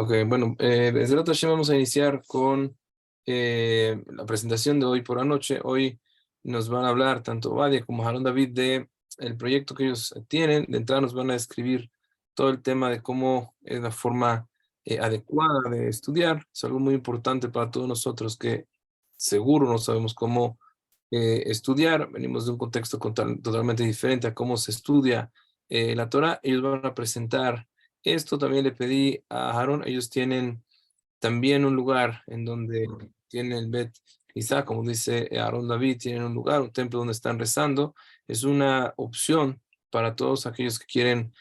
Ok, bueno, desde el otro vamos a iniciar con la presentación de hoy por la noche. Hoy nos van a hablar tanto Vadia como Harón David de el proyecto que ellos tienen. De entrada nos van a describir todo el tema de cómo es la forma adecuada de estudiar. Es algo muy importante para todos nosotros que seguro no sabemos cómo estudiar. Venimos de un contexto totalmente diferente a cómo se estudia la Torah. Ellos van a presentar esto. También le pedí a Aaron, ellos tienen también un lugar en donde tienen el Bet Isaac, como dice Aaron David, tienen un lugar, un templo donde están rezando. Es una opción para todos aquellos que quieren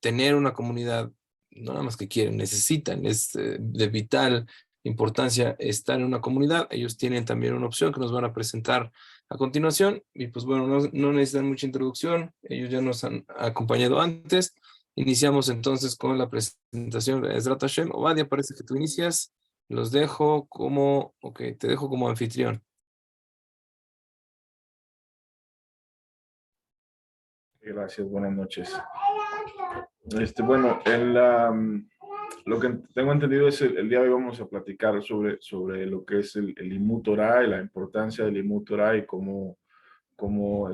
tener una comunidad, no nada más que quieren, necesitan, es de vital importancia estar en una comunidad. Ellos tienen también una opción que nos van a presentar a continuación. Y pues bueno, no necesitan mucha introducción, ellos ya nos han acompañado antes. Iniciamos entonces con la presentación de Ezrat Hashem. Ovadia, parece que tú inicias. Los dejo como, ok, te dejo como anfitrión. Gracias, buenas noches. Bueno, lo que tengo entendido es el día de hoy vamos a platicar sobre lo que es el Limud Torah y la importancia del Limud Torah y cómo, cómo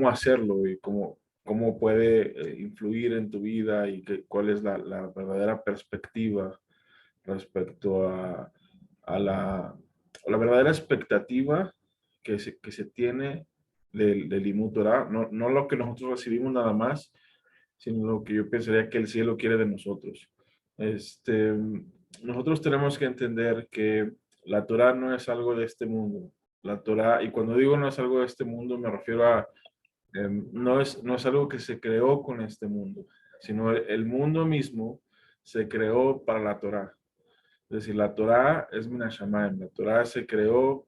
hacerlo y cómo puede influir en tu vida y cuál es la verdadera perspectiva respecto a la verdadera expectativa que se tiene del Limud Torah, no lo que nosotros recibimos nada más, sino lo que yo pensaría que el cielo quiere de nosotros. Nosotros tenemos que entender que la Torah no es algo de este mundo. La Torah, y cuando digo no es algo de este mundo, me refiero a, no es algo que se creó con este mundo, sino el mundo mismo se creó para la Torah. Es decir, la Torah es Minashamayim, la Torah se creó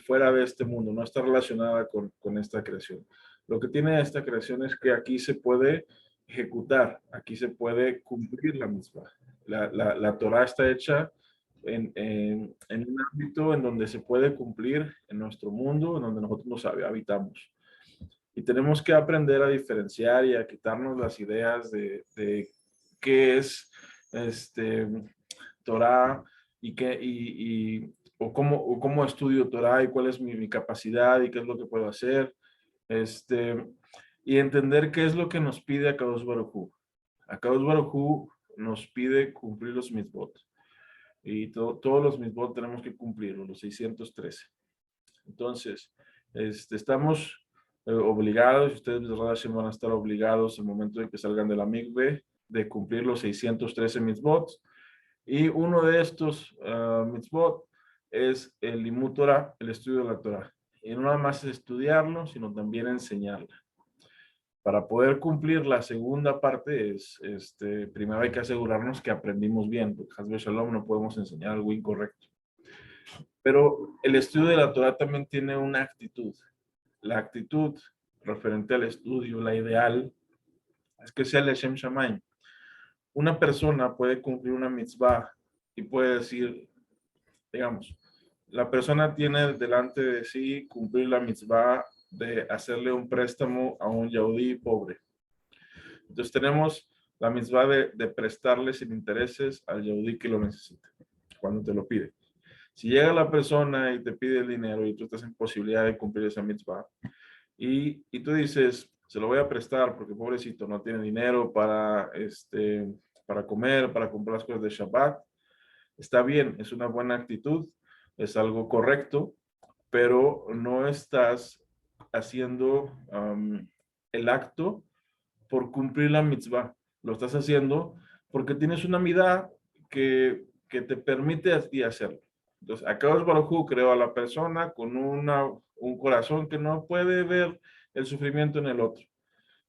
fuera de este mundo, no está relacionada con esta creación. Lo que tiene esta creación es que aquí se puede ejecutar, aquí se puede cumplir la misma. La Torah está hecha en un ámbito en donde se puede cumplir en nuestro mundo, en donde nosotros nos habitamos. Y tenemos que aprender a diferenciar y a quitarnos las ideas de qué es Torah o cómo estudio Torah y cuál es mi capacidad y qué es lo que puedo hacer. Y entender qué es lo que nos pide Akadosh Baruj Hu. Akadosh Baruj Hu nos pide cumplir los mitzvot. Y todos los mitzvot tenemos que cumplirlos, los 613. Entonces, estamos obligados, ustedes van a estar obligados al momento de que salgan de la mikve de cumplir los 613 mitzvot. Y uno de estos mitzvot es el Limud Torah, el estudio de la Torah. Y no nada más es estudiarlo, sino también enseñarla. Para poder cumplir la segunda parte primero hay que asegurarnos que aprendimos bien, porque Hasbe Shalom no podemos enseñar algo incorrecto. Pero el estudio de la Torah también tiene una actitud. La actitud referente al estudio, la ideal, es que sea el Leshem Shamayim. Una persona puede cumplir una mitzvah y puede decir, digamos, la persona tiene delante de sí cumplir la mitzvah de hacerle un préstamo a un yaudí pobre. Entonces tenemos la mitzvah de prestarle sin intereses al yaudí que lo necesita, cuando te lo pide. Si llega la persona y te pide el dinero y tú estás en posibilidad de cumplir esa mitzvah, y tú dices, se lo voy a prestar porque pobrecito no tiene dinero para comer, para comprar las cosas de Shabbat, está bien, es una buena actitud, es algo correcto, pero no estás haciendo el acto por cumplir la mitzvah. Lo estás haciendo porque tienes una midá que te permite a ti hacerlo. Entonces, Akadosh Baruj Hu creó a la persona con un corazón que no puede ver el sufrimiento en el otro.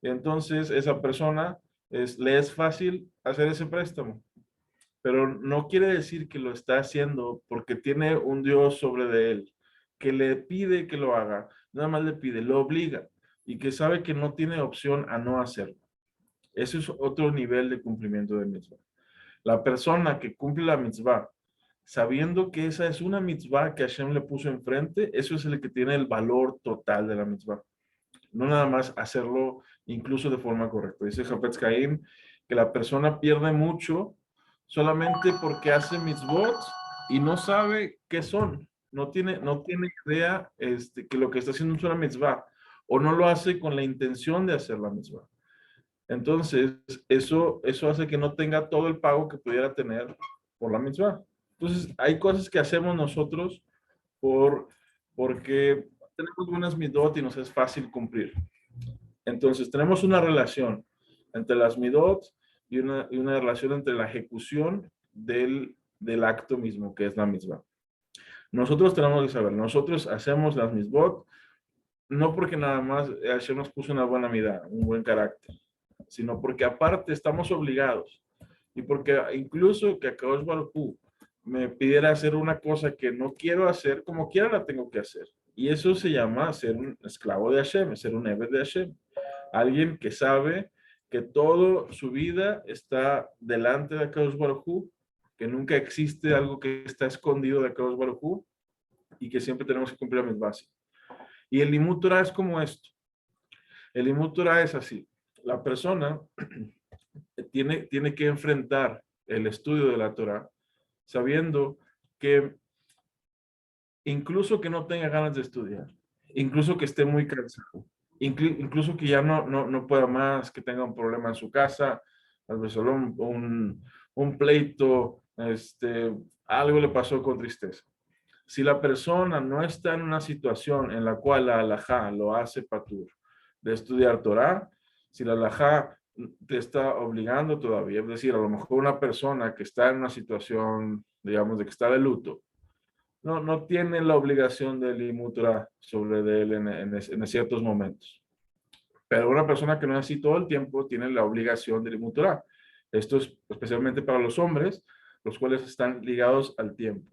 Y entonces, esa persona le es fácil hacer ese préstamo. Pero no quiere decir que lo está haciendo porque tiene un Dios sobre de él, que le pide que lo haga, nada más le pide, lo obliga y que sabe que no tiene opción a no hacerlo. Eso es otro nivel de cumplimiento de mitzvah. La persona que cumple la mitzvah, sabiendo que esa es una mitzvah que Hashem le puso enfrente, eso es el que tiene el valor total de la mitzvah. No nada más hacerlo incluso de forma correcta. Dice Hafetz Haim que la persona pierde mucho solamente porque hace mitzvot y no sabe qué son. No tiene idea que lo que está haciendo es una mitzvah, o no lo hace con la intención de hacer la mitzvah. Entonces, eso hace que no tenga todo el pago que pudiera tener por la mitzvah. Entonces, hay cosas que hacemos nosotros porque tenemos buenas midot y nos es fácil cumplir. Entonces, tenemos una relación entre las midot y una relación entre la ejecución del acto mismo, que es la mitzvah. Nosotros tenemos que saber, nosotros hacemos las mitzvot no porque nada más Hashem nos puso una buena mirada, un buen carácter, sino porque aparte estamos obligados. Y porque incluso que Akadosh Baruj Hu me pidiera hacer una cosa que no quiero hacer, como quiera la tengo que hacer. Y eso se llama ser un esclavo de Hashem, ser un Eved de Hashem. Alguien que sabe que toda su vida está delante de Akadosh Baruj Hu, que nunca existe algo que está escondido de Akadosh Baruj Hu, y que siempre tenemos que cumplir las bases. Y el Limud Torah es como esto. El Limud Torah es así. La persona tiene que enfrentar el estudio de la Torah sabiendo que incluso que no tenga ganas de estudiar, incluso que esté muy cansado, incluso que ya no pueda más, que tenga un problema en su casa, tal vez solo un pleito, algo le pasó con tristeza. Si la persona no está en una situación en la cual la halajá lo hace patur de estudiar Torah, si la halajá te está obligando todavía, es decir, a lo mejor una persona que está en una situación, digamos, de que está de luto, no tiene la obligación de limud Torah sobre de él en ciertos momentos. Pero una persona que no es así todo el tiempo tiene la obligación de limud Torah. Esto es especialmente para los hombres, los cuales están ligados al tiempo.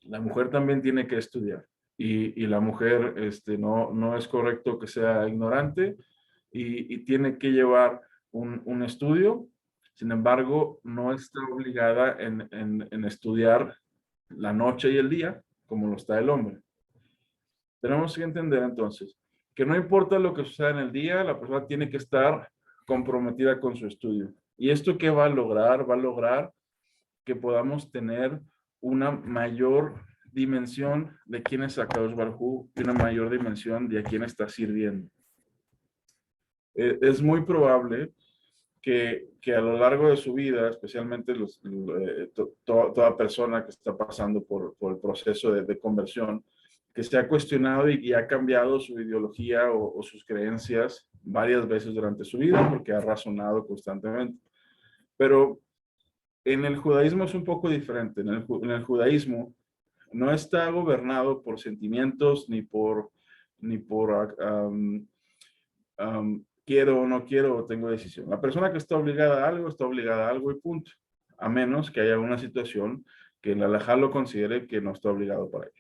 La mujer también tiene que estudiar y la mujer no es correcto que sea ignorante y tiene que llevar un estudio. Sin embargo, no está obligada en estudiar la noche y el día como lo está el hombre. Tenemos que entender entonces que no importa lo que suceda en el día, la persona tiene que estar comprometida con su estudio. ¿Y esto qué va a lograr? Va a lograr que podamos tener una mayor dimensión de quién es Akadosh Baruj Hu y una mayor dimensión de a quién está sirviendo. Es muy probable que a lo largo de su vida, especialmente toda persona que está pasando por el proceso de conversión, que se ha cuestionado y ha cambiado su ideología o sus creencias varias veces durante su vida porque ha razonado constantemente. Pero en el judaísmo es un poco diferente. En el judaísmo no está gobernado por sentimientos ni por quiero o no quiero o tengo decisión. La persona que está obligada a algo y punto. A menos que haya una situación que el halajá lo considere que no está obligado para ello.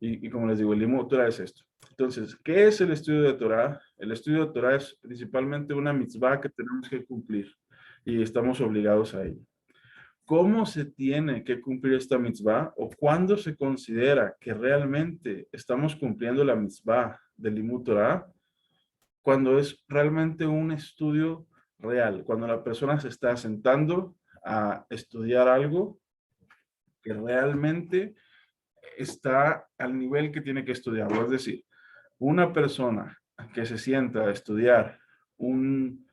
Y como les digo, el limud Torah es esto. Entonces, ¿qué es el estudio de Torah? El estudio de Torah es principalmente una mitzvah que tenemos que cumplir y estamos obligados a ello. ¿Cómo se tiene que cumplir esta mitzvah o cuándo se considera que realmente estamos cumpliendo la mitzvah del limud Torah? Cuando es realmente un estudio real, cuando la persona se está sentando a estudiar algo que realmente está al nivel que tiene que estudiarlo. Es decir, una persona que se sienta a estudiar un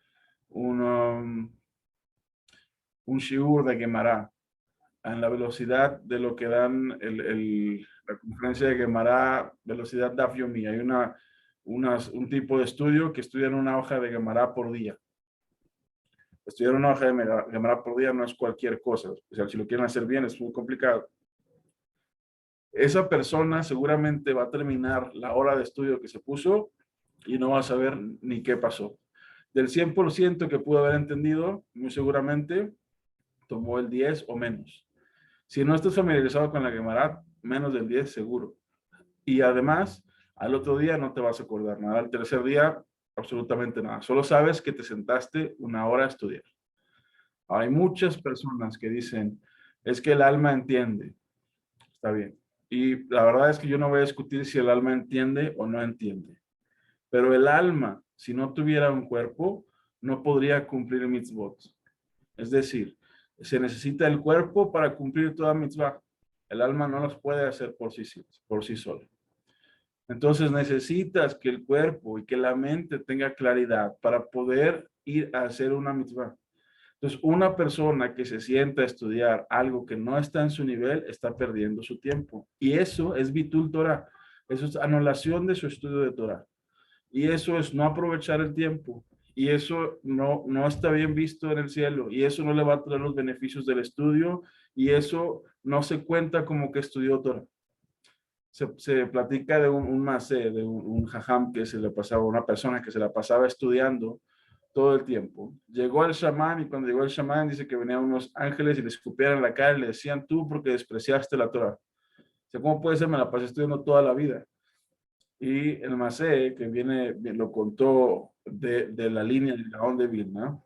shiur de Gemara en la velocidad de lo que dan la conferencia de Gemara, velocidad Daf Yomi. Hay un tipo de estudio que estudian una hoja de Gemara por día. Estudiar una hoja de Gemara por día no es cualquier cosa. O sea, si lo quieren hacer bien es muy complicado. Esa persona seguramente va a terminar la hora de estudio que se puso y no va a saber ni qué pasó. Del 100% que pudo haber entendido, muy seguramente tomó el 10 o menos. Si no estás familiarizado con la Gemara, menos del 10 seguro. Y además, al otro día no te vas a acordar nada. Al tercer día, absolutamente nada. Solo sabes que te sentaste una hora a estudiar. Hay muchas personas que dicen, es que el alma entiende. Está bien. Y la verdad es que yo no voy a discutir si el alma entiende o no entiende. Pero el alma si no tuviera un cuerpo, no podría cumplir mitzvot. Es decir, se necesita el cuerpo para cumplir toda mitzvah. El alma no los puede hacer por sí solo. Entonces necesitas que el cuerpo y que la mente tenga claridad para poder ir a hacer una mitzvah. Entonces, una persona que se sienta a estudiar algo que no está en su nivel, está perdiendo su tiempo. Y eso es bitul Torah. Eso es anulación de su estudio de Torah. Y eso es no aprovechar el tiempo. Y eso no está bien visto en el cielo. Y eso no le va a traer los beneficios del estudio. Y eso no se cuenta como que estudió Torah. Se platica de un masé, de un jajam que se le pasaba, una persona que se la pasaba estudiando todo el tiempo. Llegó el chamán y cuando llegó el chamán dice que venían unos ángeles y le escupieron en la cara y le decían tú porque despreciaste la Torah. O sea, ¿cómo puede ser? Me la pasé estudiando toda la vida. Y el masé, que lo contó de la línea del Gaón de Vilna,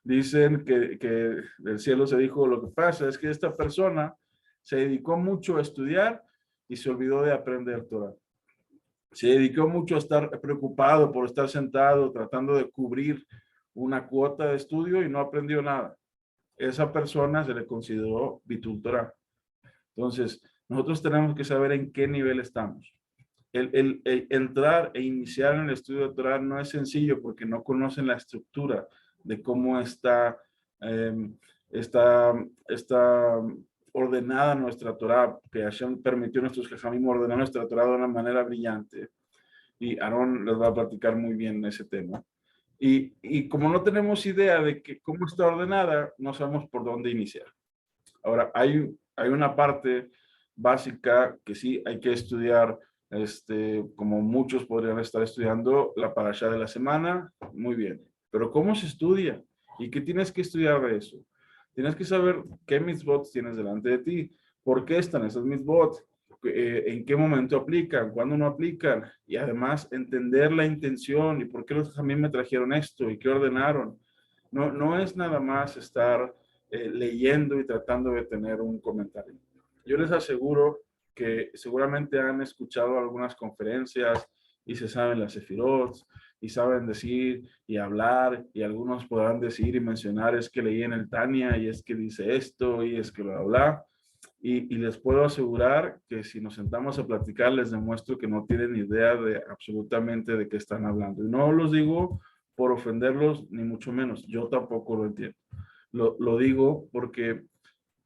dicen que del cielo se dijo, lo que pasa es que esta persona se dedicó mucho a estudiar y se olvidó de aprender Torah. Se dedicó mucho a estar preocupado por estar sentado tratando de cubrir una cuota de estudio y no aprendió nada. Esa persona se le consideró bitul Torah. Entonces, nosotros tenemos que saber en qué nivel estamos. El entrar e iniciar en el estudio de Torah no es sencillo porque no conocen la estructura de cómo está ordenada nuestra Torah, que Hashem permitió a nuestros jajamim ordenar nuestra Torah de una manera brillante. Y Aarón les va a platicar muy bien ese tema. Y como no tenemos idea de cómo está ordenada, no sabemos por dónde iniciar. Ahora, hay una parte básica que sí hay que estudiar, como muchos podrían estar estudiando la parashá de la semana, muy bien. Pero ¿cómo se estudia? ¿Y qué tienes que estudiar de eso? Tienes que saber qué mitzvot tienes delante de ti, por qué están esos mitzvot, en qué momento aplican, cuándo no aplican, y además entender la intención y por qué los también me trajeron esto y qué ordenaron. No es nada más estar leyendo y tratando de tener un comentario. Yo les aseguro que seguramente han escuchado algunas conferencias y se saben las sefirot y saben decir y hablar y algunos podrán decir y mencionar es que leí en el Tania y es que dice esto y es que bla, bla. Y les puedo asegurar que si nos sentamos a platicar les demuestro que no tienen idea de absolutamente de qué están hablando. Y no los digo por ofenderlos ni mucho menos. Yo tampoco lo entiendo. Lo digo porque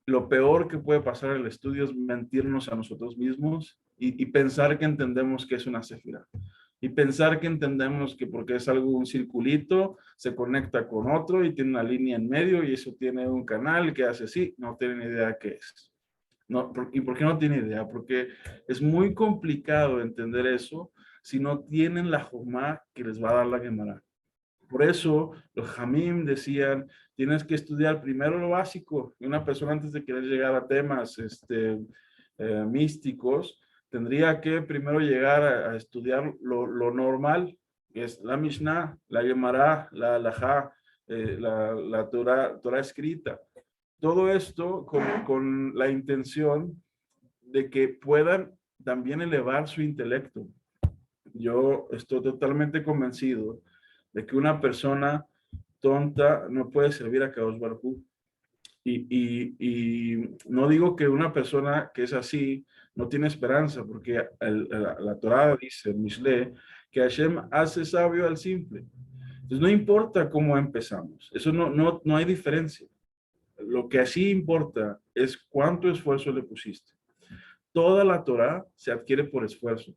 lo peor que puede pasar en el estudio es mentirnos a nosotros mismos y pensar que entendemos que es una sefira. Y pensar que entendemos que porque es algo, un circulito, se conecta con otro y tiene una línea en medio y eso tiene un canal que hace así. No tienen idea qué es. No, ¿y por qué no tiene idea? Porque es muy complicado entender eso si no tienen la jomá que les va a dar la Gemara. Por eso los Jamim decían, tienes que estudiar primero lo básico. Y una persona antes de querer llegar a temas místicos, tendría que primero llegar a estudiar lo normal, que es la Mishnah, la Gemara, la Halajá, la Torah escrita. Todo esto con la intención de que puedan también elevar su intelecto. Yo estoy totalmente convencido de que una persona tonta no puede servir a Kadosh Baruj Hu. Y no digo que una persona que es así no tiene esperanza, porque la Torah dice, el Mishle, que Hashem hace sabio al simple. Entonces no importa cómo empezamos, eso no hay diferencia. Lo que así importa es cuánto esfuerzo le pusiste. Toda la Torah se adquiere por esfuerzo,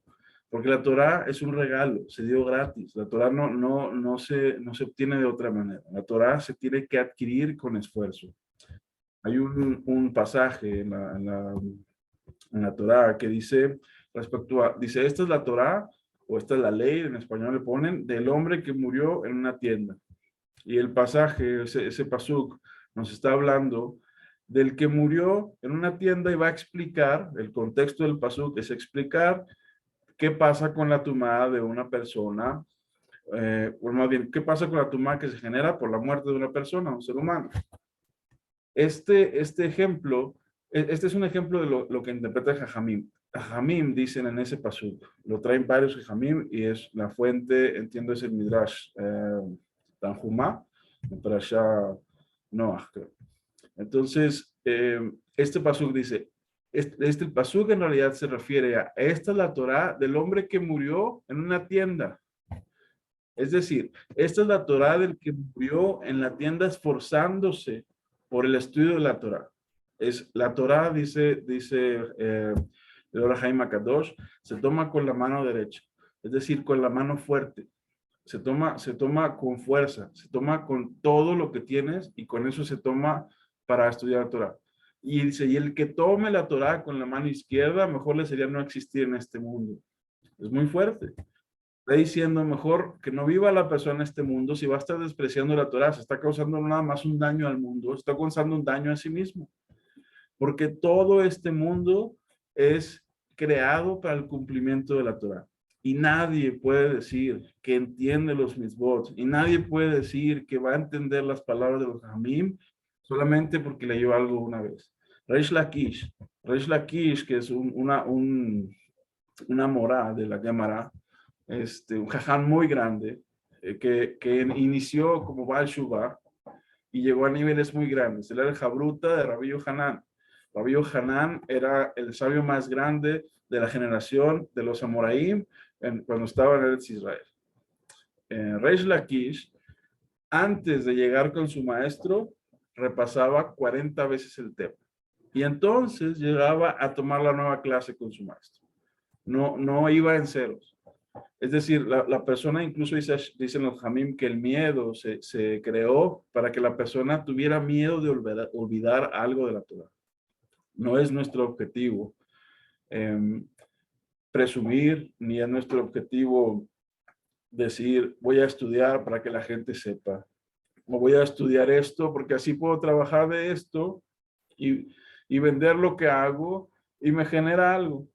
porque la Torah es un regalo, se dio gratis. La Torah no se obtiene de otra manera. La Torah se tiene que adquirir con esfuerzo. Hay un pasaje en la Torah que dice, dice, esta es la Torah, o esta es la ley, en español le ponen, del hombre que murió en una tienda. Y el pasaje, ese pasuk, nos está hablando del que murió en una tienda y va a explicar, el contexto del pasuk es explicar qué pasa con la tumá de una persona, o más bien, qué pasa con la tumá que se genera por la muerte de una persona, un ser humano. Este ejemplo, este es un ejemplo de lo que interpreta Jajamim. Jamim dicen en ese pasuk. Lo traen varios Jamim y es la fuente, entiendo, es el Midrash Tanjumá, para allá Noach, creo. Entonces, este pasuk dice, este pasuk en realidad se refiere a, esta es la Torá del hombre que murió en una tienda. Es decir, esta es la Torá del que murió en la tienda esforzándose por el estudio de la Torá. Es la Torá, dice el Orahaim Akadosh, se toma con la mano derecha, es decir, con la mano fuerte. Se toma con fuerza, se toma con todo lo que tienes y con eso se toma para estudiar la Torá. Y dice, y el que tome la Torá con la mano izquierda, mejor le sería no existir en este mundo. Es muy fuerte. Está diciendo mejor que no viva la persona en este mundo si va a estar despreciando la Torá, se está causando nada más un daño al mundo, está causando un daño a sí mismo. Porque todo este mundo es creado para el cumplimiento de la Torá. Y nadie puede decir que entiende los mitzvot, y nadie puede decir que va a entender las palabras de los Hamim solamente porque leyó algo una vez. Reish Lakish, que es una morá de la Gemara, un jaján muy grande, que inició como Baal Shuvah y llegó a niveles muy grandes. Él era el Jabruta de Rabbi Yohanan. Rabbi Yohanan era el sabio más grande de la generación de los Amoraim cuando estaba en Eretz Israel. Reish Lakish, antes de llegar con su maestro, repasaba 40 veces el tema. Y entonces llegaba a tomar la nueva clase con su maestro. No iba en ceros. Es decir, la persona, incluso dicen los Hamim que el miedo se creó para que la persona tuviera miedo de olvidar algo de la Torah. No es nuestro objetivo presumir, ni es nuestro objetivo decir, voy a estudiar para que la gente sepa, o voy a estudiar esto porque así puedo trabajar de esto y vender lo que hago y me genera algo.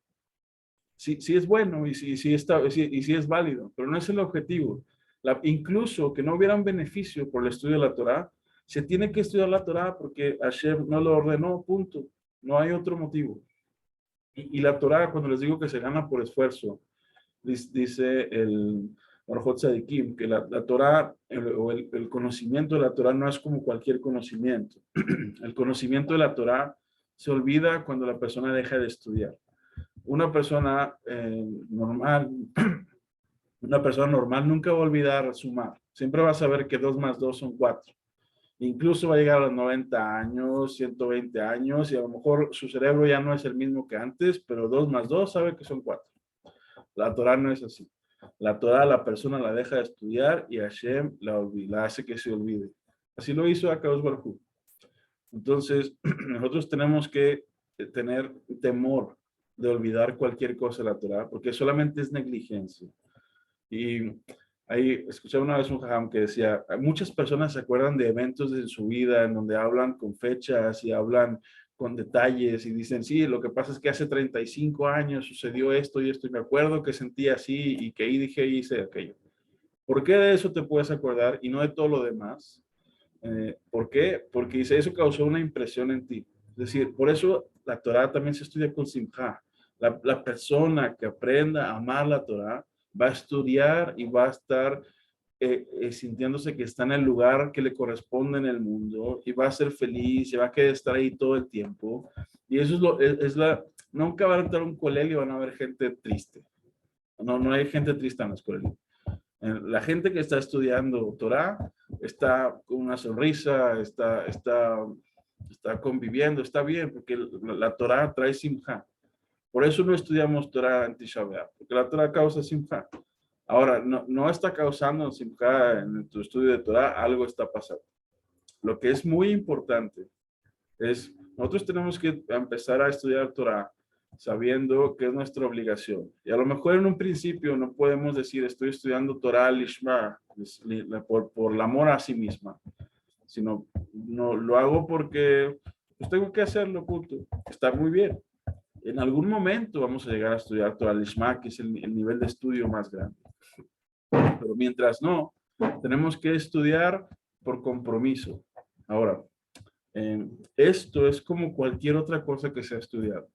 Sí es bueno y sí es válido, pero no es el objetivo. Incluso que no hubiera un beneficio por el estudio de la Torá, se tiene que estudiar la Torá porque Hashem no lo ordenó, punto. No hay otro motivo. Y la Torá, cuando les digo que se gana por esfuerzo, dice el Orjot Tzadikim, que la Torá o el conocimiento de la Torá no es como cualquier conocimiento. El conocimiento de la Torá se olvida cuando la persona deja de estudiar. Una persona normal nunca va a olvidar sumar. Siempre va a saber que 2 más 2 son 4. Incluso va a llegar a los 90 años, 120 años, y a lo mejor su cerebro ya no es el mismo que antes, pero 2 más 2 sabe que son 4. La Torah no es así. La Torah la persona la deja de estudiar y Hashem la hace que se olvide. Así lo hizo Akadosh Baruj Hu. Entonces, nosotros tenemos que tener temor de olvidar cualquier cosa de la Torah, porque solamente es negligencia. Y ahí escuché una vez un jajam que decía, muchas personas se acuerdan de eventos de su vida en donde hablan con fechas y hablan con detalles y dicen, sí, lo que pasa es que hace 35 años sucedió esto y esto, y me acuerdo que sentí así y que ahí dije y hice aquello. ¿Por qué de eso te puedes acordar y no de todo lo demás? ¿Por qué? Porque dice, eso causó una impresión en ti. Es decir, por eso la Torah también se estudia con simja. La persona que aprenda a amar la Torah va a estudiar y va a estar sintiéndose que está en el lugar que le corresponde en el mundo y va a ser feliz y va a querer estar ahí todo el tiempo. Y eso nunca va a entrar a un colegio y van a haber gente triste. No hay gente triste en las colegios. La gente que está estudiando Torah está con una sonrisa, está conviviendo, está bien, porque la Torah trae simja. Por eso no estudiamos Torah en Tisha B'Av, porque la Torah causa simja. Ahora, no está causando simja en tu estudio de Torah, algo está pasando. Lo que es muy importante es, nosotros tenemos que empezar a estudiar Torah sabiendo que es nuestra obligación. Y a lo mejor en un principio no podemos decir estoy estudiando Torah Lishma por el amor a sí misma, sino no, lo hago porque pues tengo que hacerlo, punto. Está muy bien. En algún momento vamos a llegar a estudiar Torah Lishma, que es el nivel de estudio más grande. Pero mientras no, tenemos que estudiar por compromiso. Ahora, esto es como cualquier otra cosa que se ha estudiado.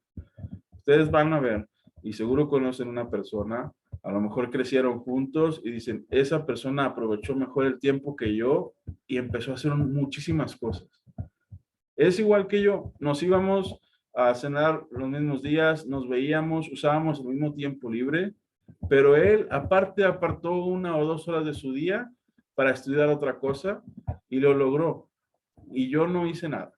Ustedes van a ver, y seguro conocen una persona, a lo mejor crecieron juntos y dicen, esa persona aprovechó mejor el tiempo que yo y empezó a hacer muchísimas cosas. Es igual que yo, nos íbamos a cenar los mismos días, nos veíamos, usábamos el mismo tiempo libre, pero él aparte apartó 1 o 2 horas de su día para estudiar otra cosa y lo logró. Y yo no hice nada.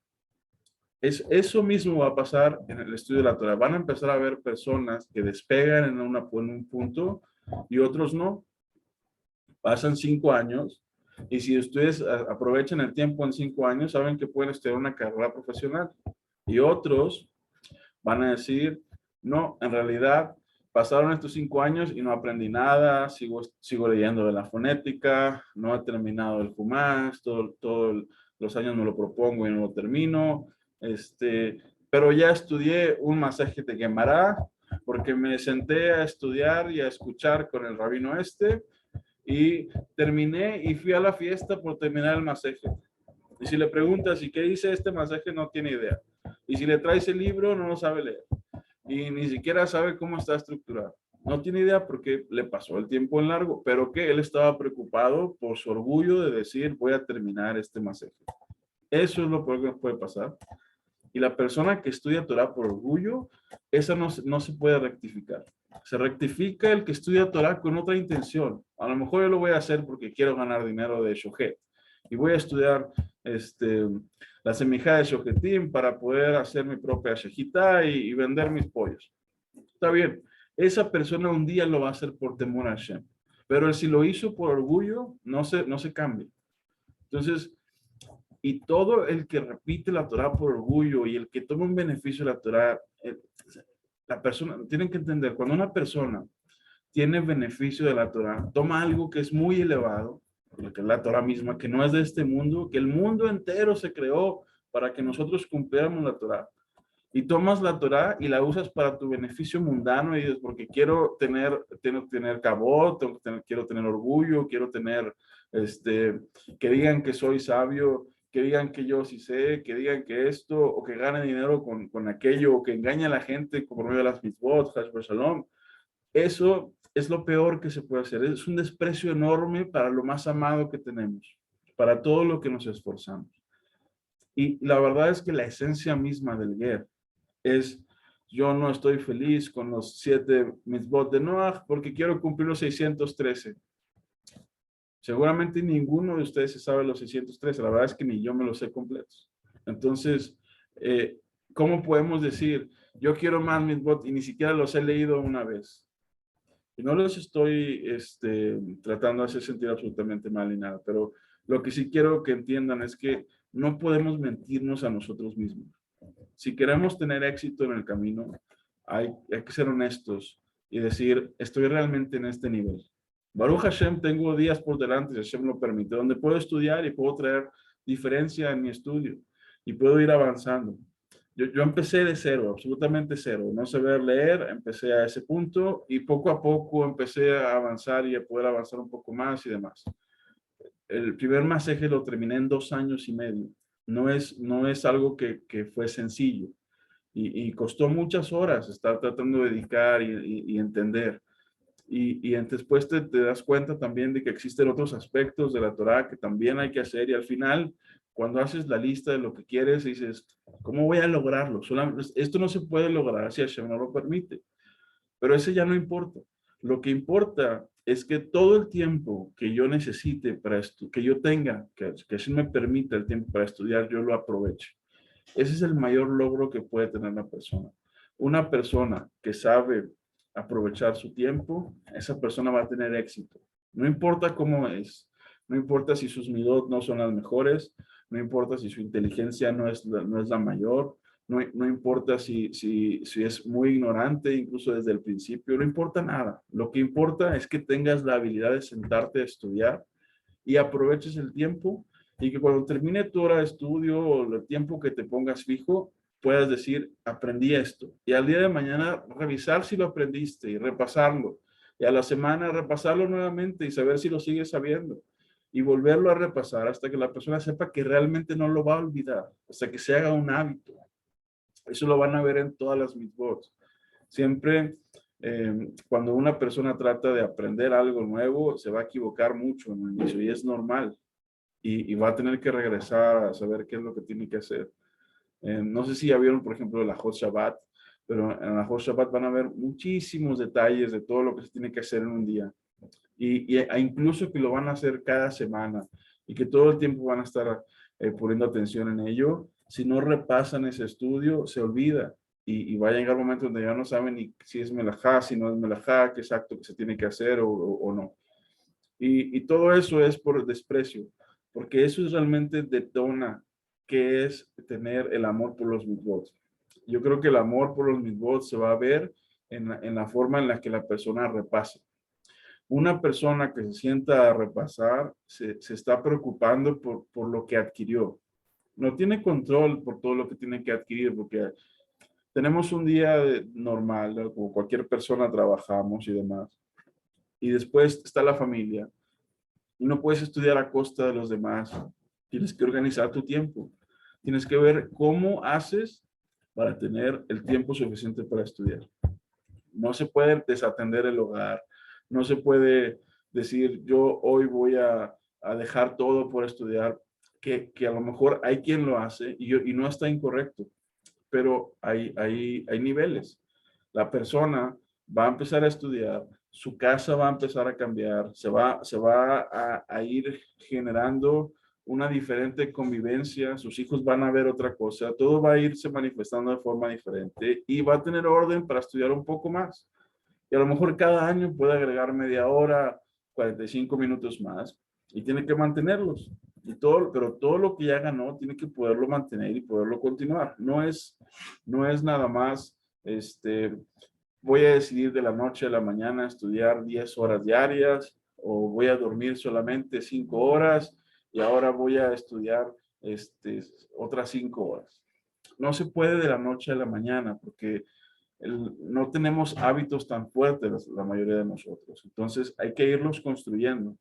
Eso mismo va a pasar en el estudio de la Torah. Van a empezar a ver personas que despegan en un punto y otros no. Pasan 5 años y si ustedes aprovechan el tiempo en 5 años, saben que pueden estudiar una carrera profesional. Y otros van a decir, no, en realidad pasaron estos 5 años y no aprendí nada, sigo leyendo de la fonética, no he terminado el Humash, todos los años me lo propongo y no lo termino, pero ya estudié un masaje de Gemara, porque me senté a estudiar y a escuchar con el rabino y terminé y fui a la fiesta por terminar el masaje. Y si le preguntas, ¿y qué dice este masaje? No tiene idea. Y si le traes el libro, no lo sabe leer. Y ni siquiera sabe cómo está estructurado. No tiene idea porque le pasó el tiempo en largo, pero que él estaba preocupado por su orgullo de decir, voy a terminar este masaje. Eso es lo peor que nos puede pasar. Y la persona que estudia Torah por orgullo, esa no se puede rectificar. Se rectifica el que estudia Torah con otra intención. A lo mejor yo lo voy a hacer porque quiero ganar dinero de Shohet. Y voy a estudiar la semijá de Shohetim para poder hacer mi propia shejitá y vender mis pollos. Está bien. Esa persona un día lo va a hacer por temor a Hashem. Pero si lo hizo por orgullo, no se cambia. Entonces, y todo el que repite la Torah por orgullo y el que toma un beneficio de la Torah, la persona, tienen que entender, cuando una persona tiene beneficio de la Torah, toma algo que es muy elevado, lo que es la Torah misma, que no es de este mundo, que el mundo entero se creó para que nosotros cumpliéramos la Torah, y tomas la Torah y la usas para tu beneficio mundano y dices, porque quiero tener cabot, quiero tener orgullo, quiero tener, que digan que soy sabio, que digan que yo sí sé, que digan que esto, o que gane dinero con aquello, o que engañe a la gente por medio de las mitzvot, Hash Shalom. Eso es lo peor que se puede hacer. Es un desprecio enorme para lo más amado que tenemos, para todo lo que nos esforzamos. Y la verdad es que la esencia misma del Ger es, yo no estoy feliz con los 7 mitzvot de Noach porque quiero cumplir los 613. Seguramente ninguno de ustedes se sabe los 613. La verdad es que ni yo me los sé completos. Entonces, ¿cómo podemos decir, yo quiero más mitzvot y ni siquiera los he leído una vez? Y no los estoy tratando de hacer sentir absolutamente mal ni nada, pero lo que sí quiero que entiendan es que no podemos mentirnos a nosotros mismos. Si queremos tener éxito en el camino, hay que ser honestos y decir, estoy realmente en este nivel. Baruch Hashem, tengo días por delante, si Hashem lo permite, donde puedo estudiar y puedo traer diferencia en mi estudio y puedo ir avanzando. Yo empecé de cero, absolutamente cero. No saber leer, empecé a ese punto y poco a poco empecé a avanzar y a poder avanzar un poco más y demás. El primer masaje lo terminé en 2 años y medio. No es algo que fue sencillo y costó muchas horas estar tratando de dedicar y entender. Y después te das cuenta también de que existen otros aspectos de la Torah que también hay que hacer y al final, cuando haces la lista de lo que quieres, dices, ¿cómo voy a lograrlo? Esto no se puede lograr si Hashem no lo permite. Pero ese ya no importa. Lo que importa es que todo el tiempo que yo necesite que yo tenga, que Hashem me permita el tiempo para estudiar, yo lo aproveche. Ese es el mayor logro que puede tener una persona. Una persona que sabe aprovechar su tiempo, esa persona va a tener éxito. No importa cómo es, no importa si sus midot no son las mejores, no importa si su inteligencia no es la mayor, no importa si es muy ignorante, incluso desde el principio, no importa nada. Lo que importa es que tengas la habilidad de sentarte a estudiar y aproveches el tiempo y que cuando termine tu hora de estudio o el tiempo que te pongas fijo, puedas decir, aprendí esto. Y al día de mañana revisar si lo aprendiste y repasarlo. Y a la semana repasarlo nuevamente y saber si lo sigues sabiendo. Y volverlo a repasar hasta que la persona sepa que realmente no lo va a olvidar. Hasta que se haga un hábito. Eso lo van a ver en todas las mitzvot. Siempre Cuando una persona trata de aprender algo nuevo, se va a equivocar mucho en el inicio y es normal. Y va a tener que regresar a saber qué es lo que tiene que hacer. No sé si ya vieron, por ejemplo, la Hot Shabbat, pero en la Hot Shabbat van a ver muchísimos detalles de todo lo que se tiene que hacer en un día. Incluso que lo van a hacer cada semana y que todo el tiempo van a estar poniendo atención en ello. Si no repasan ese estudio, se olvida y va a llegar un momento donde ya no saben ni si es melajá, si no es melajá, qué exacto que se tiene que hacer o no. Y todo eso es por desprecio, porque eso es realmente detona qué es tener el amor por los mitzvot. Yo creo que el amor por los mitzvot se va a ver en la forma en la que la persona repasa. Una persona que se sienta a repasar se está preocupando por lo que adquirió. No tiene control por todo lo que tiene que adquirir, porque tenemos un día normal, ¿no? Como cualquier persona trabajamos y demás. Y después está la familia. Y no puedes estudiar a costa de los demás. Tienes que organizar tu tiempo. Tienes que ver cómo haces para tener el tiempo suficiente para estudiar. No se puede desatender el hogar. No se puede decir, yo hoy voy a dejar todo por estudiar, que a lo mejor hay quien lo hace y no está incorrecto, pero hay niveles. La persona va a empezar a estudiar, su casa va a empezar a cambiar, se va a ir generando una diferente convivencia, sus hijos van a ver otra cosa, todo va a irse manifestando de forma diferente y va a tener orden para estudiar un poco más. Y a lo mejor cada año puede agregar media hora, 45 minutos más y tiene que mantenerlos. Pero todo lo que ya ganó tiene que poderlo mantener y poderlo continuar. No es nada más, voy a decidir de la noche a la mañana estudiar 10 horas diarias o voy a dormir solamente 5 horas y ahora voy a estudiar otras 5 horas. No se puede de la noche a la mañana porque no tenemos hábitos tan fuertes la mayoría de nosotros. Entonces hay que irlos construyendo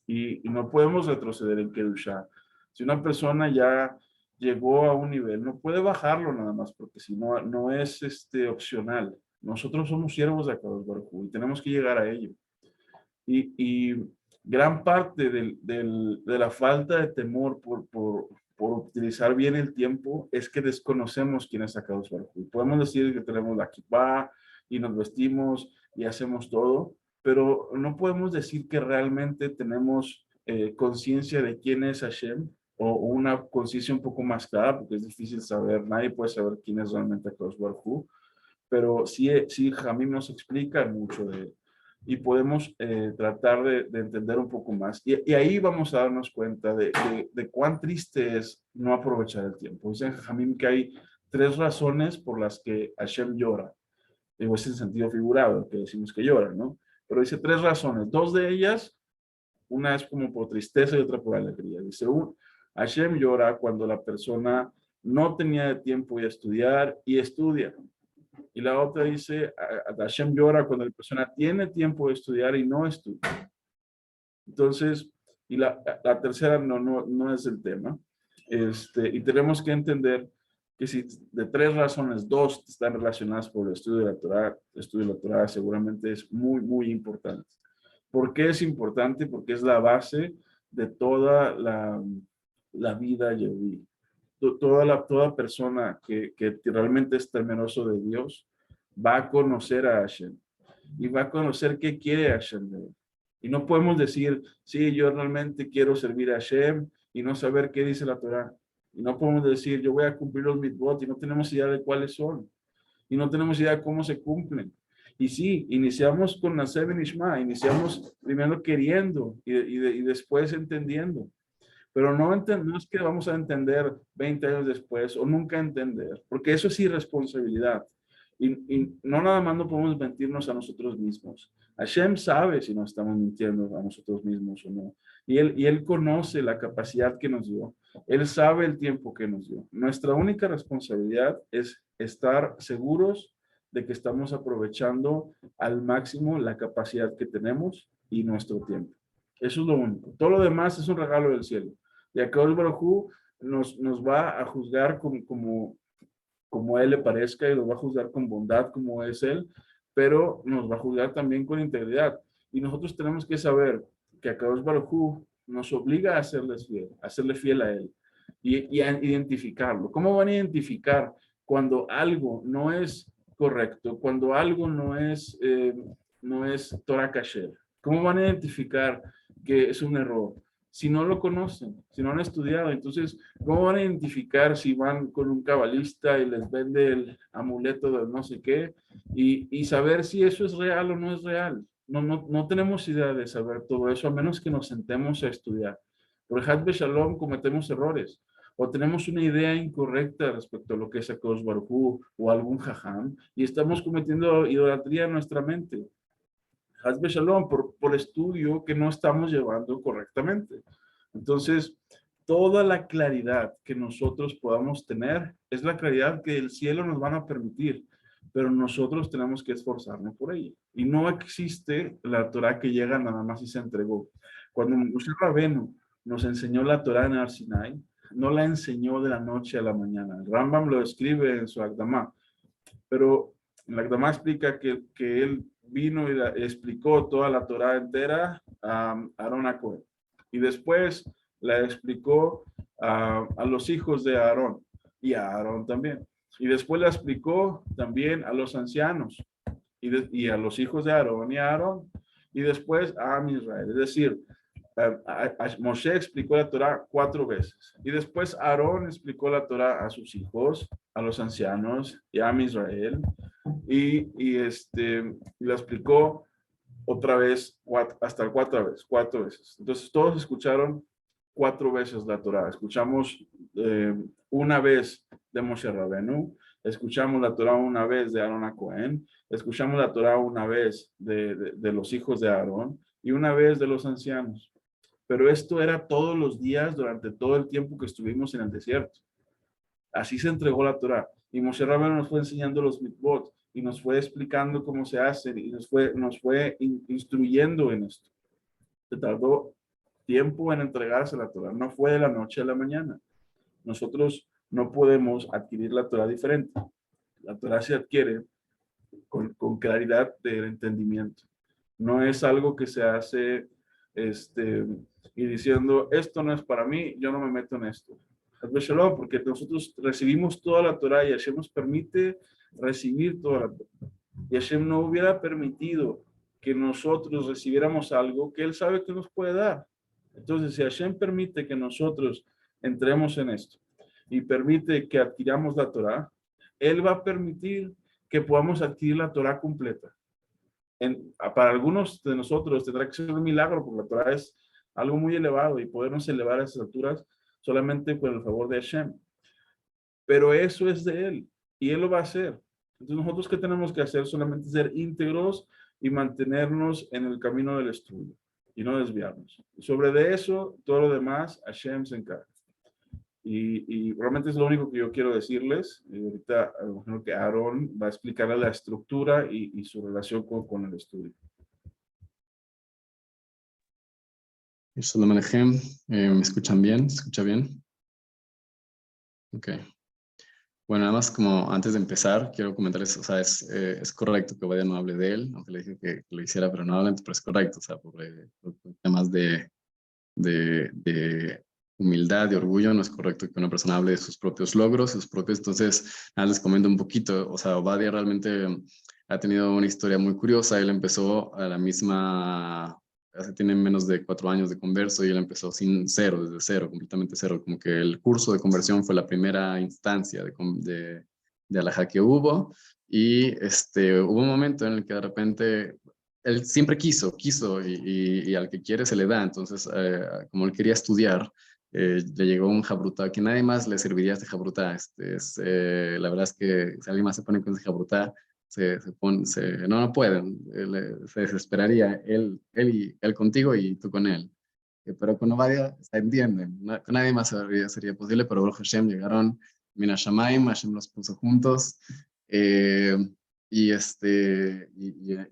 y no podemos retroceder en Kedusha. Si una persona ya llegó a un nivel, no puede bajarlo nada más porque si no, no es opcional. Nosotros somos siervos de Akadosh Baruj Hu y tenemos que llegar a ello. Y gran parte de la falta de temor por utilizar bien el tiempo es que desconocemos quién es Akadosh Baruj Hu. Podemos decir que tenemos la kippah y nos vestimos y hacemos todo, pero no podemos decir que realmente tenemos conciencia de quién es Hashem o una conciencia un poco más clara, porque es difícil saber, nadie puede saber quién es realmente Akadosh Baruj Hu, pero sí Jamim nos explica mucho de él y podemos tratar de entender un poco más. Y ahí vamos a darnos cuenta de cuán triste es no aprovechar el tiempo. Dice Jamim que hay 3 razones por las que Hashem llora. Digo, es en sentido figurado, que decimos que llora, ¿no? Pero dice 3 razones. 2 de ellas, una es como por tristeza y otra por alegría. Dice, Hashem llora cuando la persona no tenía tiempo de estudiar y estudia. Y la otra dice, Hashem llora cuando la persona tiene tiempo de estudiar y no estudia. Entonces, y la tercera no es el tema. Y tenemos que entender que si de 3 razones, 2 están relacionadas por el estudio de la Torah seguramente es muy, muy importante. ¿Por qué es importante? Porque es la base de toda la vida yehudí. Toda persona que realmente es temeroso de Dios va a conocer a Hashem y va a conocer qué quiere Hashem de él. Y no podemos decir, sí, yo realmente quiero servir a Hashem y no saber qué dice la Torah. Y no podemos decir, yo voy a cumplir los mitzvot y no tenemos idea de cuáles son. Y no tenemos idea de cómo se cumplen. Y sí, iniciamos con Nasev y Nishma, iniciamos primero queriendo y después entendiendo. Pero no es que vamos a entender 20 años después o nunca entender, porque eso es irresponsabilidad. Y no nada más no podemos mentirnos a nosotros mismos. Hashem sabe si nos estamos mintiendo a nosotros mismos o no. Y él conoce la capacidad que nos dio. Él sabe el tiempo que nos dio. Nuestra única responsabilidad es estar seguros de que estamos aprovechando al máximo la capacidad que tenemos y nuestro tiempo. Eso es lo único. Todo lo demás es un regalo del cielo. Y Akadosh Baruj Hu nos va a juzgar como Él le parezca y nos va a juzgar con bondad como es Él, pero nos va a juzgar también con integridad. Y nosotros tenemos que saber que Akadosh Baruj Hu nos obliga a serle fiel a Él y a identificarlo. ¿Cómo van a identificar cuando algo no es correcto, cuando algo no es Torah Kasher? ¿Cómo van a identificar que es un error? Si no lo conocen, si no han estudiado, entonces, ¿cómo van a identificar si van con un cabalista y les vende el amuleto de no sé qué y saber si eso es real o no es real? No tenemos idea de saber todo eso a menos que nos sentemos a estudiar. Por Had Shalom cometemos errores o tenemos una idea incorrecta respecto a lo que es Akadosh Baruj Hu o algún jajam y estamos cometiendo idolatría en nuestra mente. Hazbe Shalom, por estudio que no estamos llevando correctamente. Entonces, toda la claridad que nosotros podamos tener es la claridad que el cielo nos van a permitir, pero nosotros tenemos que esforzarnos por ella. Y no existe la Torah que llega nada más y se entregó. Cuando Moshe Rabenu nos enseñó la Torah en Har Sinai, no la enseñó de la noche a la mañana. El Rambam lo escribe en su Akdamá, pero en la Akdamá explica que él vino y explicó toda la Torah entera a Aarón a Cohen. Y después la explicó a los hijos de Aarón y a Aarón también. Y después la explicó también a los ancianos y a los hijos de Aarón y a Aarón. Y después a Israel. Es decir, Moshe explicó la Torah 4 veces. Y después Aarón explicó la Torah a sus hijos, a los ancianos y a Israel. Y la explicó otra vez, hasta 4 veces. Entonces todos escucharon 4 veces la Torah. Escuchamos una vez de Moshe Rabenu, escuchamos la Torah una vez de Aarón a Cohen, escuchamos la Torah una vez de los hijos de Aarón y una vez de los ancianos. Pero esto era todos los días durante todo el tiempo que estuvimos en el desierto. Así se entregó la Torah. Y Moshe Rabbeinu nos fue enseñando los mitzvot y nos fue explicando cómo se hacen y nos fue instruyendo en esto. Se tardó tiempo en entregarse la Torah. No fue de la noche a la mañana. Nosotros no podemos adquirir la Torah diferente. La Torah se adquiere con claridad de entendimiento. No es algo que se hace y diciendo, esto no es para mí, yo no me meto en esto. Porque nosotros recibimos toda la Torah y Hashem nos permite recibir toda la Torah. Y Hashem no hubiera permitido que nosotros recibiéramos algo que Él sabe que nos puede dar. Entonces, si Hashem permite que nosotros entremos en esto y permite que adquiramos la Torah, Él va a permitir que podamos adquirir la Torah completa. Para algunos de nosotros tendrá que ser un milagro, porque la Torah es algo muy elevado y podernos elevar a esas alturas solamente por el favor de Hashem. Pero eso es de Él y Él lo va a hacer. Entonces nosotros, ¿qué tenemos que hacer? Solamente ser íntegros y mantenernos en el camino del estudio y no desviarnos. Sobre de eso, todo lo demás, Hashem se encarga. Y realmente es lo único que yo quiero decirles. Ahorita, imagino que Aarón va a explicarles la estructura y su relación con el estudio. Shalom Alechem. ¿Me escuchan bien? ¿Se escucha bien? Ok. Bueno, nada más como antes de empezar, quiero comentarles, o sea, es correcto que Obadia no hable de él, aunque le dije que lo hiciera, pero no hablen, pero es correcto, o sea, por temas de humildad, de orgullo, no es correcto que una persona hable de sus propios logros, entonces, nada, les comento un poquito, o sea, Obadia realmente ha tenido una historia muy curiosa, él empezó a la misma, tiene menos de 4 años de converso y él empezó desde cero, completamente cero, como que el curso de conversión fue la primera instancia de alajá que hubo y hubo un momento en el que de repente él siempre quiso y al que quiere se le da. Entonces, como él quería estudiar, le llegó un jabrutá que nadie más le serviría este jabrutá. La verdad es que si alguien más se pone con ese jabrutá, no pueden. Se desesperaría él contigo y tú con él. Pero con Obadia se entienden. Con nadie más sería posible, pero Baruch Hashem llegaron Mina Shamayim, Hashem los puso juntos. Y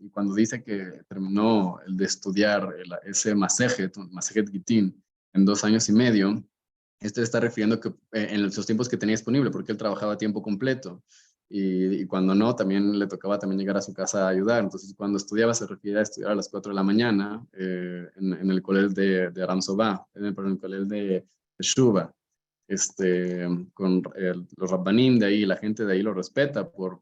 cuando dice que terminó el de estudiar ese Masejet Gitin, en 2 años y medio, esto está refiriendo que en los tiempos que tenía disponible, porque él trabajaba a tiempo completo. y cuando no, también le tocaba también llegar a su casa a ayudar. Entonces, cuando estudiaba, se refería a estudiar a las 4 de la mañana en el colegio de Ramsová, perdón, el colegio de Shuba. Con los rabbanim de ahí, la gente de ahí lo respeta por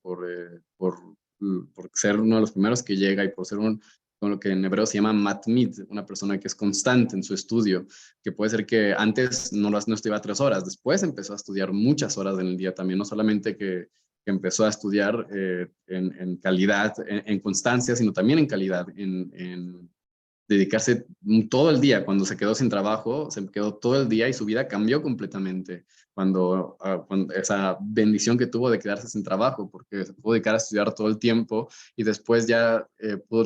ser uno de los primeros que llega y por ser con lo que en hebreo se llama matmid, una persona que es constante en su estudio, que puede ser que antes no estudiaba 3 horas, después empezó a estudiar muchas horas en el día también, no solamente que empezó a estudiar en calidad, en constancia, sino también en calidad, en dedicarse todo el día. Cuando se quedó sin trabajo, se quedó todo el día y su vida cambió completamente cuando esa bendición que tuvo de quedarse sin trabajo, porque se pudo dedicar a estudiar todo el tiempo y después ya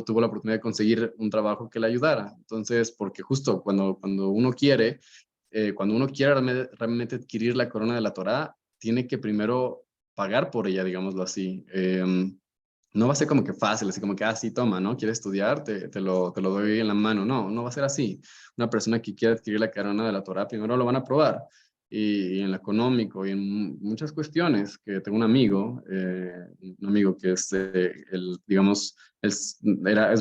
tuvo la oportunidad de conseguir un trabajo que le ayudara. Entonces, porque justo cuando uno quiere realmente adquirir la corona de la Torá, tiene que primero pagar por ella, digámoslo así. No va a ser como que fácil, así como que, sí, toma, ¿no? ¿Quieres estudiar? Te lo doy en la mano. No, no va a ser así. Una persona que quiere adquirir la corona de la Torá, primero lo van a probar. Y en lo económico y en muchas cuestiones, que tengo un amigo que es, digamos, es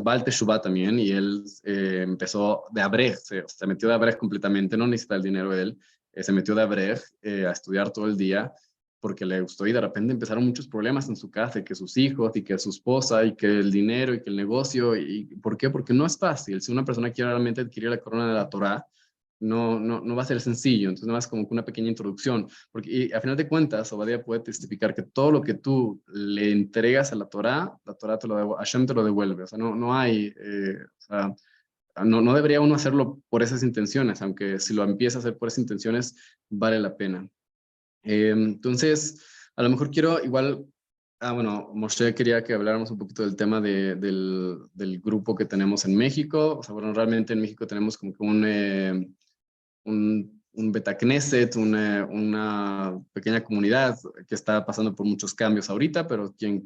Baal Teshuvah también, y él empezó de Abrej, se metió de Abrej completamente, no necesita el dinero él, se metió de Abrej a estudiar todo el día, porque le gustó y de repente empezaron muchos problemas en su casa, y que sus hijos, y que su esposa, y que el dinero, y que el negocio. ¿Y por qué? Porque no es fácil. Si una persona quiere realmente adquirir la corona de la Torá, no va a ser sencillo. Entonces, nada más como una pequeña introducción. Porque y a final de cuentas, Obadiah puede testificar que todo lo que tú le entregas a la Torá Hashem te lo devuelve. O sea, no hay... o sea, no debería uno hacerlo por esas intenciones, aunque si lo empieza a hacer por esas intenciones, vale la pena. Entonces, a lo mejor quiero igual, bueno, Moshe quería que habláramos un poquito del tema del grupo que tenemos en México. O sea, bueno, realmente en México tenemos como que un Beta Knesset, una pequeña comunidad que está pasando por muchos cambios ahorita, pero quien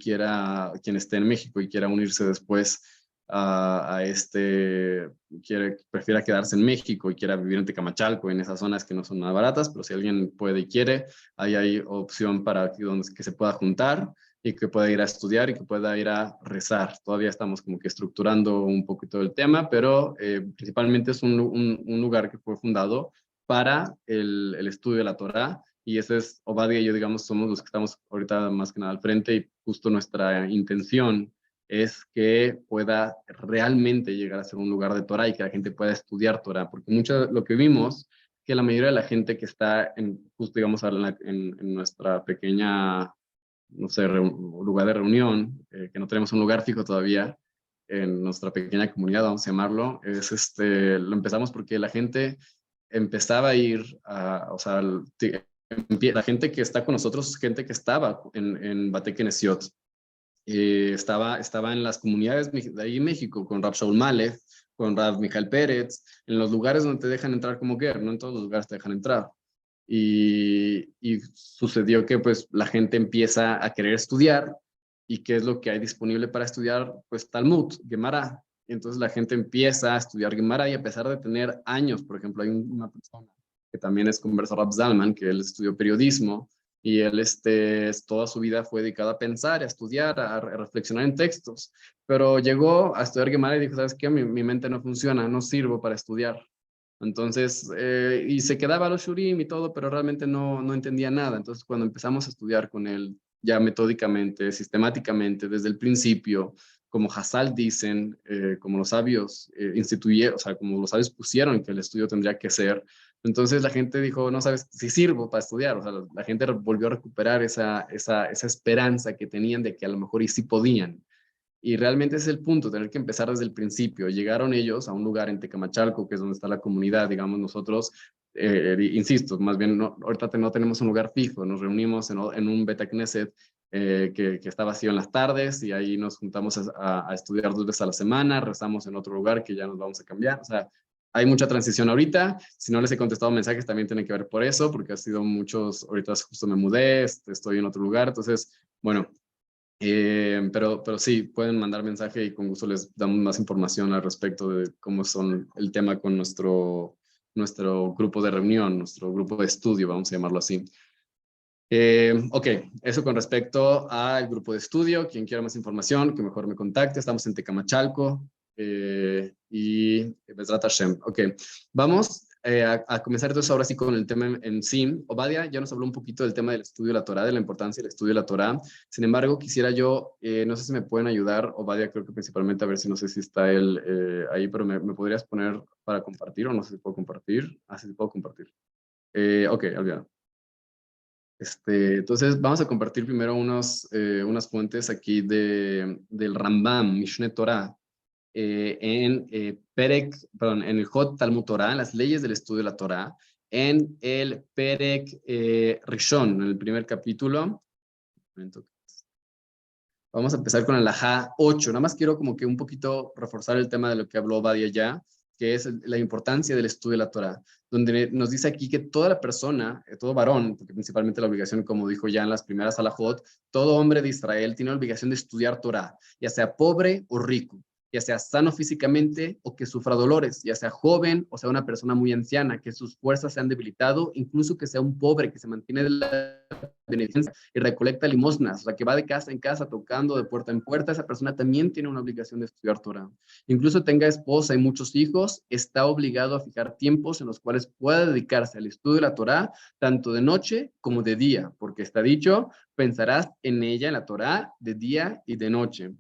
esté en México y quiera unirse después prefiera quedarse en México y quiera vivir en Tecamachalco, en esas zonas que no son nada baratas, pero si alguien puede y quiere, ahí hay opción para que se pueda juntar y que pueda ir a estudiar y que pueda ir a rezar. Todavía estamos como que estructurando un poquito el tema, pero principalmente es un lugar que fue fundado para el estudio de la Torá, y ese es Obadiah y yo, digamos, somos los que estamos ahorita más que nada al frente, y justo nuestra intención es que pueda realmente llegar a ser un lugar de Torah y que la gente pueda estudiar Torah, porque mucho lo que vimos, que la mayoría de la gente que está justo digamos en nuestra pequeña, no sé, lugar de reunión, que no tenemos un lugar fijo todavía, en nuestra pequeña comunidad, vamos a llamarlo, lo empezamos porque la gente empezaba a ir o sea, la gente que está con nosotros, gente que estaba en Bate Kenesiot, estaba en las comunidades de ahí en México, con Rab Shaul Malek, con Rab Mijael Pérez, en los lugares donde te dejan entrar como ger, no en todos los lugares te dejan entrar. Y sucedió que pues la gente empieza a querer estudiar, y ¿qué es lo que hay disponible para estudiar? Pues Talmud, Gemara. Y entonces la gente empieza a estudiar Gemara, y a pesar de tener años, por ejemplo, hay una persona que también es converso, Rab Zalman, que él estudió periodismo, y él toda su vida fue dedicada a pensar, a estudiar, a reflexionar en textos, pero llegó a estudiar Gemara y dijo, ¿sabes qué? Mi mente no funciona, no sirvo para estudiar. Entonces, y se quedaba a los shurim y todo, pero realmente no entendía nada. Entonces, cuando empezamos a estudiar con él, ya metódicamente, sistemáticamente, desde el principio, como Hassal dicen, como los sabios instituyeron, o sea, como los sabios pusieron que el estudio tendría que ser, entonces la gente dijo, no sabes si sirvo para estudiar. O sea, la gente volvió a recuperar esa esperanza que tenían de que a lo mejor y sí podían. Y realmente ese es el punto, tener que empezar desde el principio. Llegaron ellos a un lugar en Tecamachalco, que es donde está la comunidad, digamos, nosotros, insisto, más bien ahorita no tenemos un lugar fijo, nos reunimos en un Beta Knesset que está vacío en las tardes, y ahí nos juntamos a estudiar 2 veces a la semana, rezamos en otro lugar que ya nos vamos a cambiar. O sea, hay mucha transición ahorita. Si no les he contestado mensajes, también tiene que ver por eso, porque ha sido muchos, ahorita justo me mudé, estoy en otro lugar, entonces, bueno, pero sí, pueden mandar mensaje y con gusto les damos más información al respecto de cómo son el tema con nuestro grupo de reunión, nuestro grupo de estudio, vamos a llamarlo así. Ok, eso con respecto al grupo de estudio. Quien quiera más información, que mejor me contacte. Estamos en Tecamachalco y Bezrat Hashem. Ok, vamos a comenzar entonces ahora sí con el tema en sí. Obadia ya nos habló un poquito del tema del estudio de la Torá, de la importancia del estudio de la Torá. Sin embargo, quisiera yo, no sé si me pueden ayudar, Obadia, creo que principalmente, a ver si no sé si está él ahí, pero me podrías poner para compartir o no sé si puedo compartir. Ah, sí, puedo compartir. Ok, Alviano. Entonces, vamos a compartir primero unas fuentes aquí del Rambam, Mishneh Torah, en el Hot Talmud Torah, en las leyes del estudio de la Torah, en el Perek Rishon, en el primer capítulo. Vamos a empezar con el Alajá 8. Nada más quiero como que un poquito reforzar el tema de lo que habló Badia ya, que es la importancia del estudio de la Torah, donde nos dice aquí que toda la persona, todo varón, porque principalmente la obligación, como dijo ya en las primeras alajot, todo hombre de Israel tiene la obligación de estudiar Torah, ya sea pobre o rico, ya sea sano físicamente o que sufra dolores, ya sea joven o sea una persona muy anciana, que sus fuerzas se han debilitado, incluso que sea un pobre que se mantiene de la beneficencia y recolecta limosnas, la que va de casa en casa tocando de puerta en puerta, esa persona también tiene una obligación de estudiar Torah. Incluso tenga esposa y muchos hijos, está obligado a fijar tiempos en los cuales pueda dedicarse al estudio de la Torah, tanto de noche como de día, porque está dicho, pensarás en ella, en la Torah, de día y de noche.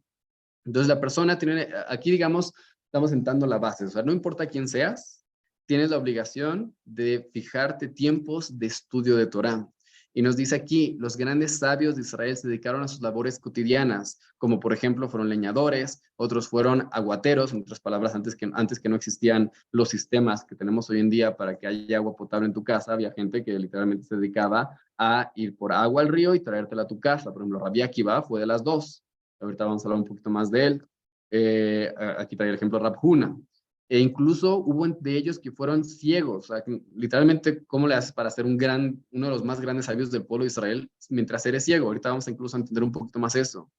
Entonces la persona tiene, aquí digamos, estamos sentando la base, o sea, no importa quién seas, tienes la obligación de fijarte tiempos de estudio de Torah. Y nos dice aquí, los grandes sabios de Israel se dedicaron a sus labores cotidianas, como por ejemplo fueron leñadores, otros fueron aguateros, en otras palabras, antes que no existían los sistemas que tenemos hoy en día para que haya agua potable en tu casa, había gente que literalmente se dedicaba a ir por agua al río y traértela a tu casa. Por ejemplo, Rabbi Akiva fue de las dos. Ahorita vamos a hablar un poquito más de él. Aquí trae el ejemplo Rab Huna. E incluso hubo de ellos que fueron ciegos. O sea, literalmente, ¿cómo le haces para ser uno de los más grandes sabios del pueblo de Israel mientras eres ciego? Ahorita vamos a incluso a entender un poquito más eso.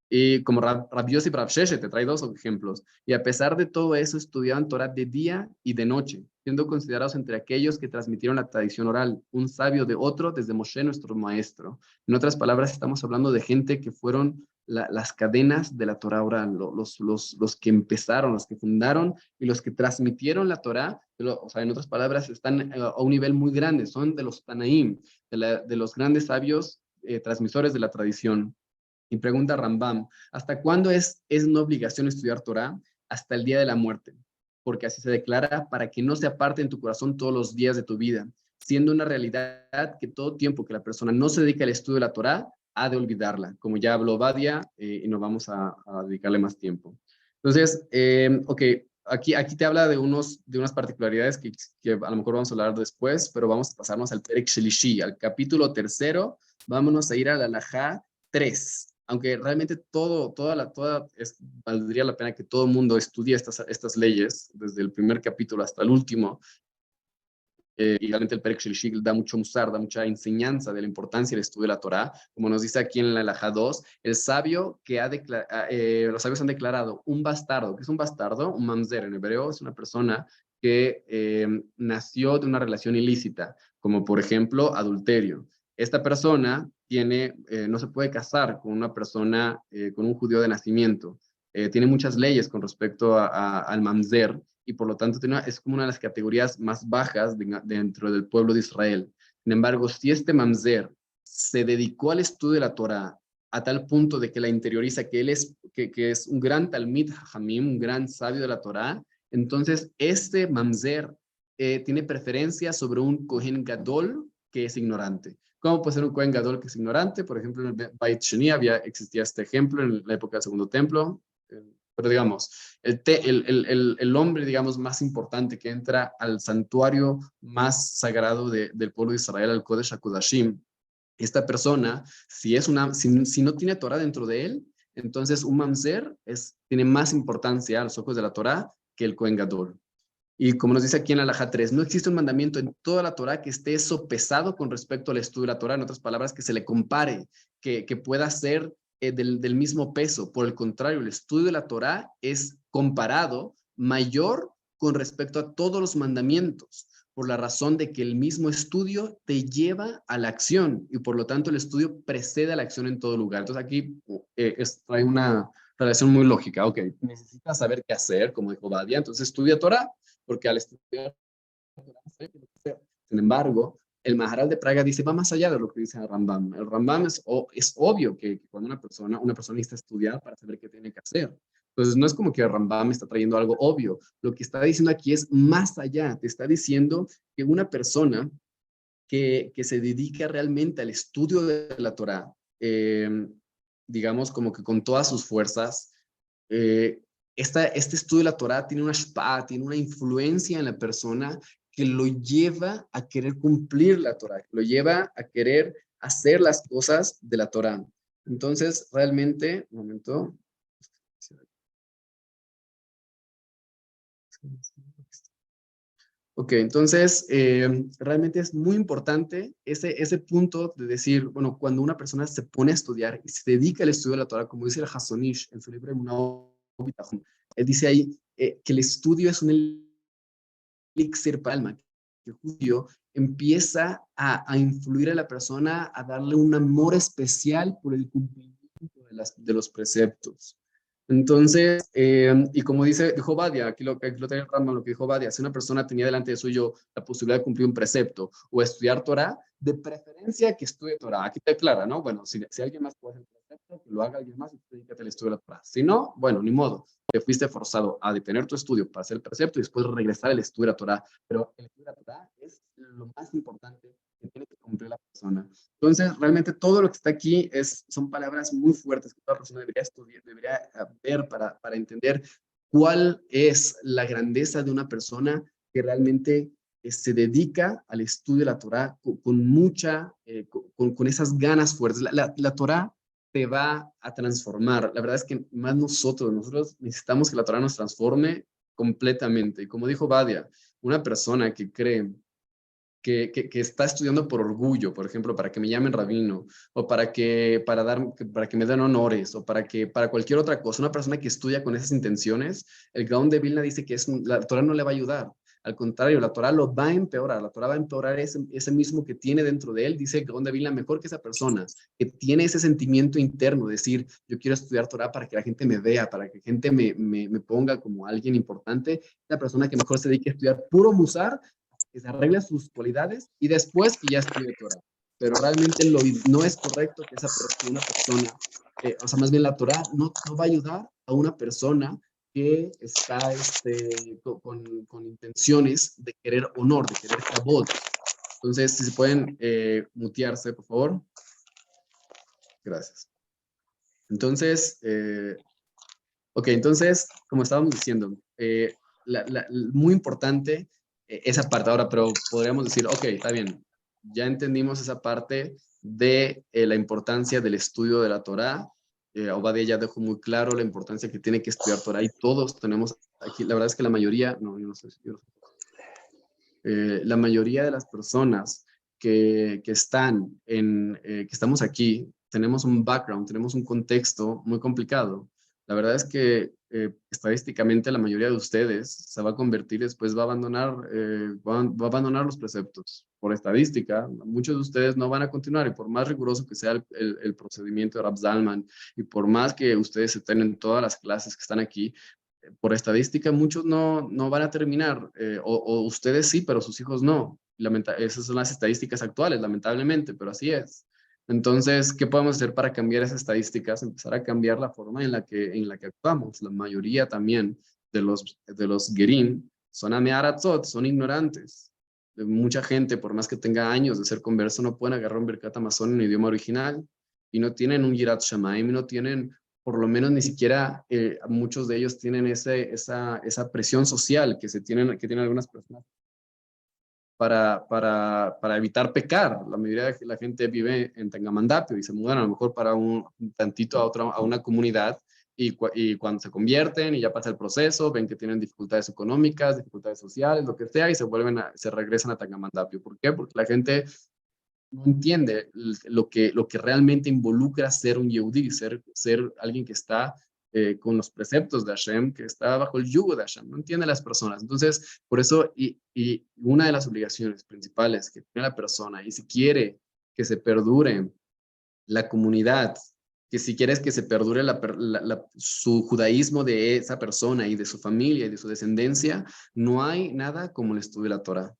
Y como Rab Yossi y Rab Sheshe, te trae dos ejemplos. Y a pesar de todo eso, estudiaban Torah de día y de noche, siendo considerados entre aquellos que transmitieron la tradición oral, un sabio de otro desde Moshe, nuestro maestro. En otras palabras, estamos hablando de gente que fueron las cadenas de la Torah oral, los que empezaron, los que fundaron y los que transmitieron la Torah, o sea, en otras palabras, están a un nivel muy grande, son de los Tanaim, de los grandes sabios transmisores de la tradición. Y pregunta Rambam, ¿hasta cuándo es una obligación estudiar Torah? Hasta el día de la muerte, porque así se declara para que no se aparte en tu corazón todos los días de tu vida, siendo una realidad que todo tiempo que la persona no se dedica al estudio de la Torah, ha de olvidarla, como ya habló Badia, y no vamos a dedicarle más tiempo. Entonces, ok, aquí te habla de unas particularidades que a lo mejor vamos a hablar después, pero vamos a pasarnos al Perek Shelishi, al capítulo 3, vámonos a ir al Alajá 3. Aunque realmente valdría la pena que todo el mundo estudie estas leyes, desde el primer capítulo hasta el último. Y realmente el Perek Shelishi da mucho musar, da mucha enseñanza de la importancia del estudio de la Torá. Como nos dice aquí en la Alajá 2, los sabios han declarado un bastardo. ¿Qué es un bastardo? Un mamzer en hebreo es una persona que nació de una relación ilícita, como por ejemplo adulterio. Esta persona no se puede casar con una persona, con un judío de nacimiento. Tiene muchas leyes con respecto al mamzer, y por lo tanto es como una de las categorías más bajas dentro del pueblo de Israel. Sin embargo, si este mamzer se dedicó al estudio de la Torah a tal punto de que la interioriza, que es un gran talmid hajamim, un gran sabio de la Torah, entonces este mamzer tiene preferencia sobre un kohen gadol que es ignorante. ¿Cómo puede ser un kohen gadol que es ignorante? Por ejemplo, en el Beit Sheni existía este ejemplo en la época del Segundo Templo. Pero digamos, el hombre, digamos, más importante que entra al santuario más sagrado del pueblo de Israel, al Kodesh HaKodashim, esta persona, si no tiene Torah dentro de él, entonces un mamzer tiene más importancia a los ojos de la Torah que el Kohen Gadol. Y como nos dice aquí en la Alajá 3, no existe un mandamiento en toda la Torah que esté sopesado con respecto al estudio de la Torah, en otras palabras, que se le compare, que pueda ser del mismo peso. Por el contrario, el estudio de la Torah es comparado mayor con respecto a todos los mandamientos, por la razón de que el mismo estudio te lleva a la acción y por lo tanto el estudio precede a la acción en todo lugar. Entonces aquí trae una relación muy lógica. Ok, necesitas saber qué hacer, como dijo Badia, entonces estudia Torah, porque al estudiar Torah, sé qué hacer. Sin embargo, el Maharal de Praga dice, va más allá de lo que dice el Rambam. El Rambam es obvio que cuando una persona necesita estudiar para saber qué tiene que hacer. Entonces, no es como que el Rambam está trayendo algo obvio. Lo que está diciendo aquí es más allá. Te está diciendo que una persona que se dedica realmente al estudio de la Torah, digamos como que con todas sus fuerzas, eh, este estudio de la Torah tiene una shpaa, tiene una influencia en la persona que lo lleva a querer cumplir la Torah, lo lleva a querer hacer las cosas de la Torah. Entonces, realmente, un momento. Ok, entonces realmente es muy importante ese punto de decir, bueno, cuando una persona se pone a estudiar y se dedica al estudio de la Torah, como dice el Hasonish en su libro Emunah Ubitajón, él dice ahí que el estudio es un elixir para el alma, que el judío empieza a influir a la persona, a darle un amor especial por el cumplimiento de los preceptos. Entonces, y como dijo Badia, aquí lo trae el Rambam, lo que dijo Badia, si una persona tenía delante de suyo la posibilidad de cumplir un precepto o estudiar Torah, de preferencia que estudie Torah. Aquí te aclara, ¿no? Bueno, si alguien más puede hacer el precepto, que lo haga alguien más y tú dedícate al estudio de la Torah. Si no, bueno, ni modo. Te fuiste forzado a detener tu estudio para hacer el precepto y después regresar al estudio de la Torah. Pero el estudio de la Torah es lo más importante que tiene que cumplir la persona. Entonces, realmente todo lo que está aquí son palabras muy fuertes que toda persona debería estudiar, debería ver para entender cuál es la grandeza de una persona que realmente se dedica al estudio de la Torah con mucha, con esas ganas fuertes. La Torah te va a transformar. La verdad es que más nosotros necesitamos que la Torah nos transforme completamente. Y como dijo Badia, una persona que cree que está estudiando por orgullo, por ejemplo, para que me llamen rabino, o para que me den honores, o para cualquier otra cosa. Una persona que estudia con esas intenciones, el Gaón de Vilna dice que la Torah no le va a ayudar. Al contrario, la Torah lo va a empeorar. La Torah va a empeorar ese mismo que tiene dentro de él. Dice el Gaón de Vilna, mejor que esa persona que tiene ese sentimiento interno, decir, yo quiero estudiar Torah para que la gente me vea, para que la gente me ponga como alguien importante. La persona que mejor se dedique a estudiar puro musar, que se arregle sus cualidades y después que ya estudie Torah. Pero realmente no es correcto que una persona, o sea, más bien la Torah no va a ayudar a una persona que está con intenciones de querer honor, de querer kabod. Entonces, si se pueden mutearse, por favor. Gracias. Entonces, ok, entonces, como estábamos diciendo, muy importante esa parte ahora, pero podríamos decir, ok, está bien, ya entendimos esa parte de la importancia del estudio de la Torá. Obadiah ya dejó muy claro la importancia que tiene que estudiar Torá y todos tenemos aquí, la verdad es que la mayoría, no, yo no sé, la mayoría de las personas que estamos aquí, tenemos un background, tenemos un contexto muy complicado. La verdad es que estadísticamente la mayoría de ustedes se va a convertir, después va a abandonar los preceptos. Por estadística, muchos de ustedes no van a continuar y por más riguroso que sea el procedimiento de Rab Zalman y por más que ustedes estén en todas las clases que están aquí, por estadística muchos no van a terminar, o ustedes sí, pero sus hijos no. Esas son las estadísticas actuales, lamentablemente, pero así es. Entonces, ¿qué podemos hacer para cambiar esas estadísticas? Empezar a cambiar la forma en la que actuamos. La mayoría también de los Gerim son amearatzot, son ignorantes. Mucha gente, por más que tenga años de ser converso, no pueden agarrar un Birkat Hamazon en idioma original y no tienen un Yirat Shamayim, no tienen, por lo menos ni siquiera muchos de ellos tienen esa presión social que tienen algunas personas para evitar pecar. La mayoría de la gente vive en Tangamandapio y se mudan a lo mejor para un tantito a una comunidad y cuando se convierten y ya pasa el proceso, ven que tienen dificultades económicas, dificultades sociales, lo que sea, y se regresan a Tangamandapio. ¿Por qué? Porque la gente no entiende lo que realmente involucra ser un Yehudí, ser alguien que está con los preceptos de Hashem, que está bajo el yugo de Hashem, no entiende a las personas. Entonces, por eso, y una de las obligaciones principales que tiene la persona, y si quiere que se perdure la comunidad, que si quieres que se perdure su judaísmo de esa persona y de su familia y de su descendencia, no hay nada como el estudio de la Torah.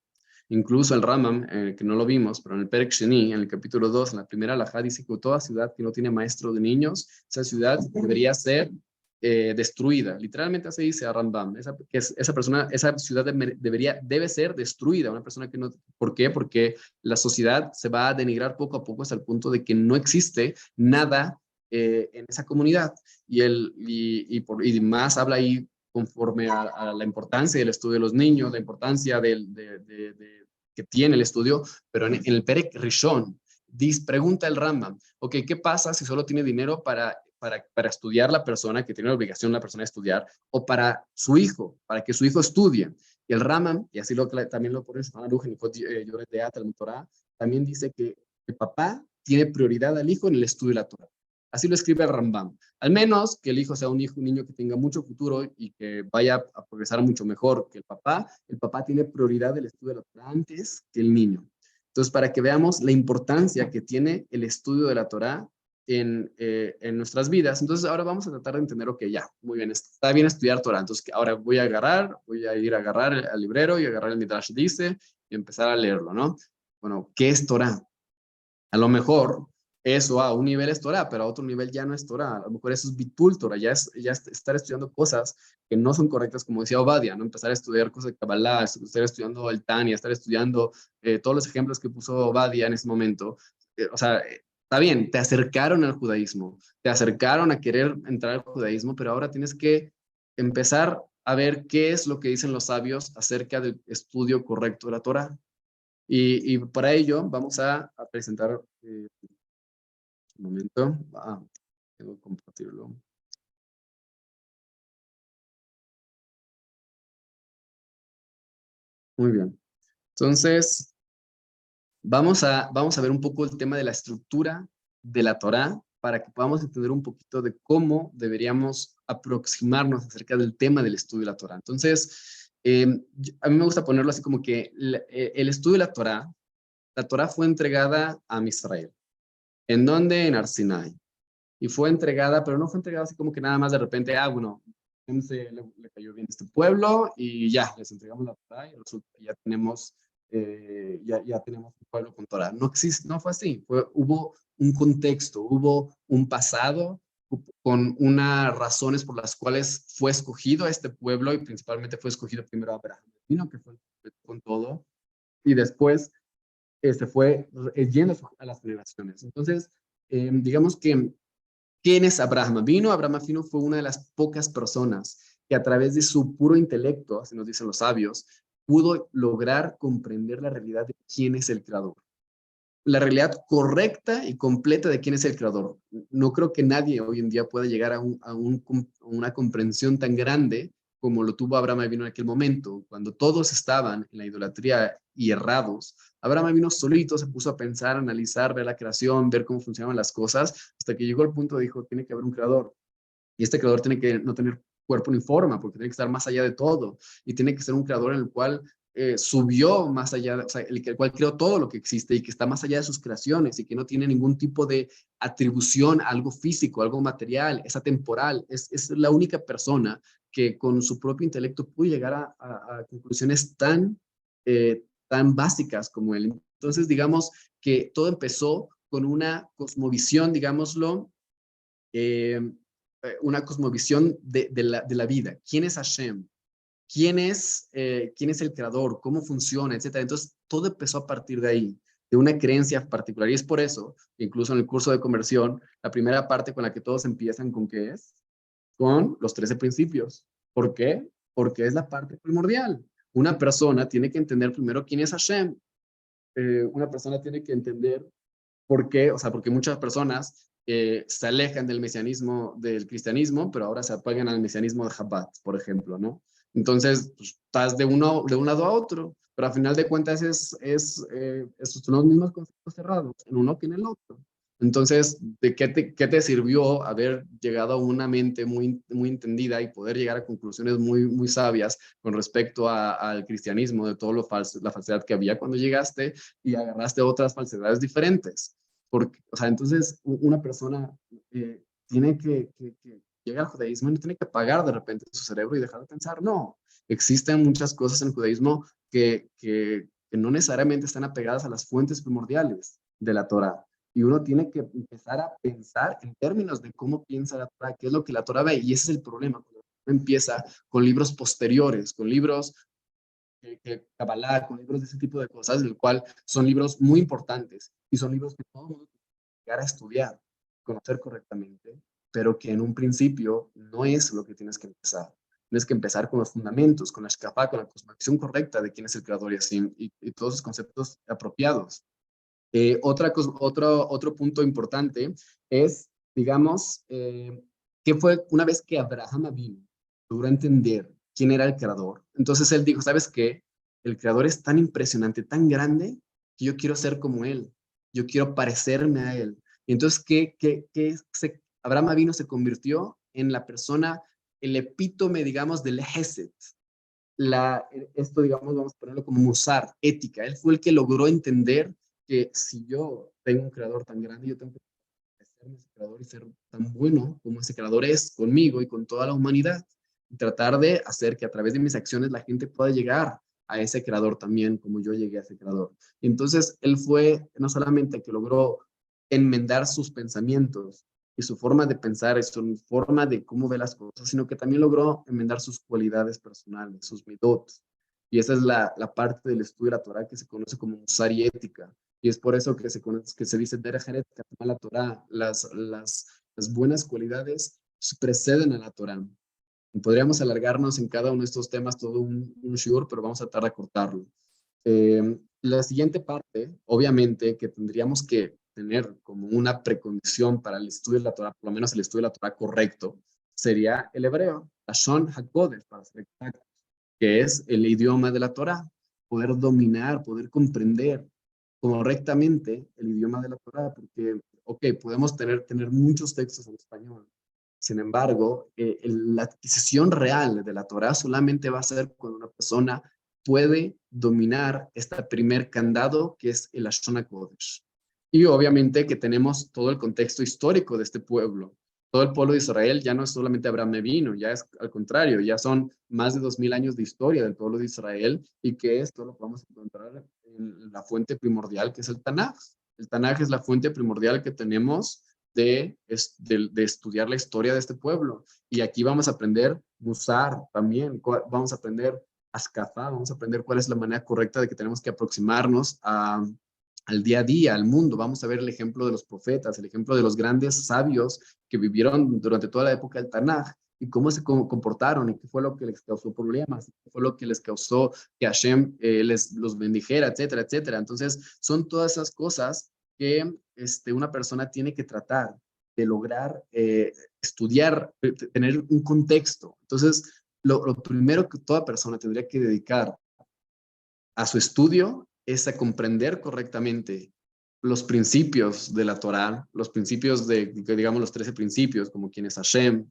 Incluso el Rambam, que no lo vimos, pero en el Perek Sheni, en el capítulo 2, en la primera halajá, dice que toda ciudad que no tiene maestro de niños, esa ciudad debería ser destruida. Literalmente así dice a Rambam. Esa ciudad debe ser destruida. Una persona que no... ¿Por qué? Porque la sociedad se va a denigrar poco a poco hasta el punto de que no existe nada en esa comunidad. Y más habla ahí conforme a la importancia del estudio de los niños, la importancia que tiene el estudio, pero en el Perek Rishon pregunta el Rambam, ok, ¿qué pasa si solo tiene dinero para estudiar la persona, que tiene la obligación la persona de estudiar, o para su hijo, para que su hijo estudie? Y el Rambam, y así también lo pone en Aruch, en Yored Deat, el Torah, también dice que el papá tiene prioridad al hijo en el estudio de la Torah. Así lo escribe el Rambam. Al menos que el hijo sea un niño que tenga mucho futuro y que vaya a progresar mucho mejor que el papá tiene prioridad del estudio de la Torah antes que el niño. Entonces, para que veamos la importancia que tiene el estudio de la Torah en nuestras vidas. Entonces, ahora vamos a tratar de entender, ok, ya, muy bien, está bien estudiar Torah. Entonces, ahora voy a ir a agarrar al librero y agarrar el Midrash dice y empezar a leerlo, ¿no? Bueno, ¿qué es Torah? A lo mejor eso a un nivel es Torah, pero a otro nivel ya no es Torah. A lo mejor eso es Bitul Torah, ya es estar estudiando cosas que no son correctas, como decía Obadia, ¿no? Empezar a estudiar cosas de Kabbalah, estar estudiando el Tania, estar estudiando todos los ejemplos que puso Obadia en ese momento. O sea, está bien, te acercaron al judaísmo, te acercaron a querer entrar al judaísmo, pero ahora tienes que empezar a ver qué es lo que dicen los sabios acerca del estudio correcto de la Torah. Y para ello vamos a presentar... un momento. Tengo que compartirlo. Muy bien. Entonces, vamos a ver un poco el tema de la estructura de la Torá para que podamos entender un poquito de cómo deberíamos aproximarnos acerca del tema del estudio de la Torá. Entonces, a mí me gusta ponerlo así como que el estudio de la Torá fue entregada a Israel. ¿En dónde? En Arsinai. Y fue entregada, pero no fue entregada así como que nada más de repente, bueno, le cayó bien este pueblo y ya, les entregamos la Torah y resulta que ya tenemos un pueblo con Torah. No fue así, hubo un contexto, hubo un pasado con unas razones por las cuales fue escogido este pueblo y principalmente fue escogido primero Abraham, que fue con todo, y después se fue yendo a las generaciones. Entonces, digamos que ¿quién es Abraham Avinu? Abraham Avinu fue una de las pocas personas que a través de su puro intelecto, así nos dicen los sabios, pudo lograr comprender la realidad de quién es el creador. La realidad correcta y completa de quién es el creador. No creo que nadie hoy en día pueda llegar a una comprensión tan grande como lo tuvo Abraham Avinu en aquel momento, cuando todos estaban en la idolatría y errados. Abraham Avinu solito se puso a pensar, analizar, ver la creación, ver cómo funcionaban las cosas, hasta que llegó al punto de dijo, tiene que haber un creador. Y este creador tiene que no tener cuerpo ni forma, porque tiene que estar más allá de todo. Y tiene que ser un creador en el cual subió más allá, o sea, el cual creó todo lo que existe y que está más allá de sus creaciones y que no tiene ningún tipo de atribución a algo físico, algo material, es atemporal. Es la única persona que con su propio intelecto pudo llegar a conclusiones tan básicas como él. Entonces, digamos que todo empezó con una cosmovisión, digámoslo, una cosmovisión de la vida. ¿Quién es Hashem? ¿Quién es el creador? ¿Cómo funciona? Etcétera. Entonces, todo empezó a partir de ahí, de una creencia particular. Y es por eso, incluso en el curso de conversión, la primera parte con la que todos empiezan, ¿con qué es? Con los 13 principios. ¿Por qué? Porque es la parte primordial. Una persona tiene que entender primero quién es Hashem. Una persona tiene que entender por qué, o sea, porque muchas personas se alejan del mesianismo, del cristianismo, pero ahora se apagan al mesianismo de Chabad, por ejemplo, ¿no? Entonces, pues, estás de un lado a otro, pero al final de cuentas son los mismos conceptos cerrados, en uno que en el otro. Entonces, qué te sirvió haber llegado a una mente muy, muy entendida y poder llegar a conclusiones muy, muy sabias con respecto al cristianismo, de todo la falsedad que había cuando llegaste y agarraste otras falsedades diferentes? Porque, o sea, entonces una persona tiene que llegar al judaísmo y no tiene que apagar de repente su cerebro y dejar de pensar. No, existen muchas cosas en el judaísmo que no necesariamente están apegadas a las fuentes primordiales de la Torá. Y uno tiene que empezar a pensar en términos de cómo piensa la Torá, qué es lo que la Torá ve. Y ese es el problema. Cuando uno empieza con libros posteriores, con libros Kabbalah, con libros de ese tipo de cosas, el cual son libros muy importantes y son libros que todo el mundo tiene que llegar a estudiar, conocer correctamente, pero que en un principio no es lo que tienes que empezar. Tienes que empezar con los fundamentos, con la shkafá, con la cosmovisión correcta de quién es el creador y así, y todos los conceptos apropiados. Otro punto importante es, digamos, que fue una vez que Abraham vino, logró entender quién era el creador. Entonces él dijo, ¿sabes qué? El creador es tan impresionante, tan grande, que yo quiero ser como él. Yo quiero parecerme a él. Y entonces, Abraham vino se convirtió en la persona, el epítome, digamos, del Hesed. Esto, digamos, vamos a ponerlo como musar, ética. Él fue el que logró entender que si yo tengo un creador tan grande, yo tengo que ser ese creador y ser tan bueno como ese creador es conmigo y con toda la humanidad. Y tratar de hacer que a través de mis acciones la gente pueda llegar a ese creador también, como yo llegué a ese creador. Y entonces él fue no solamente que logró enmendar sus pensamientos y su forma de pensar y su forma de cómo ve las cosas, sino que también logró enmendar sus cualidades personales, sus midot. Y esa es la parte del estudio de la Torah que se conoce como musar y ética. Y es por eso que se dice Derech Eret Katama la Torah. Las buenas cualidades preceden a la Torah. Y podríamos alargarnos en cada uno de estos temas todo un shiur, pero vamos a tratar de cortarlo. La siguiente parte, obviamente, que tendríamos que tener como una precondición para el estudio de la Torah, por lo menos el estudio de la Torah correcto, sería el hebreo, Lashon HaKodesh, para ser exacto, que es el idioma de la Torah, poder dominar, poder comprender correctamente el idioma de la Torah, porque, ok, podemos tener muchos textos en español. Sin embargo, la adquisición real de la Torah solamente va a ser cuando una persona puede dominar este primer candado que es el Lashon HaKodesh. Y obviamente que tenemos todo el contexto histórico de este pueblo. Todo el pueblo de Israel ya no es solamente Abraham vino, ya es al contrario, ya son más de 2000 años de historia del pueblo de Israel y que esto lo podemos encontrar en la fuente primordial que es el Tanaj. El Tanaj es la fuente primordial que tenemos de estudiar la historia de este pueblo. Y aquí vamos a aprender Musar también, vamos a aprender Ashkafá, vamos a aprender cuál es la manera correcta de que tenemos que aproximarnos al día a día, al mundo. Vamos a ver el ejemplo de los profetas, el ejemplo de los grandes sabios que vivieron durante toda la época del Tanaj y cómo se comportaron y qué fue lo que les causó problemas, qué fue lo que les causó que Hashem los bendijera, etcétera, etcétera. Entonces, son todas esas cosas que una persona tiene que tratar de lograr estudiar, tener un contexto. Entonces, lo primero que toda persona tendría que dedicar a su estudio es a comprender correctamente los principios de la Torá, los principios digamos, los 13 principios, como quién es Hashem,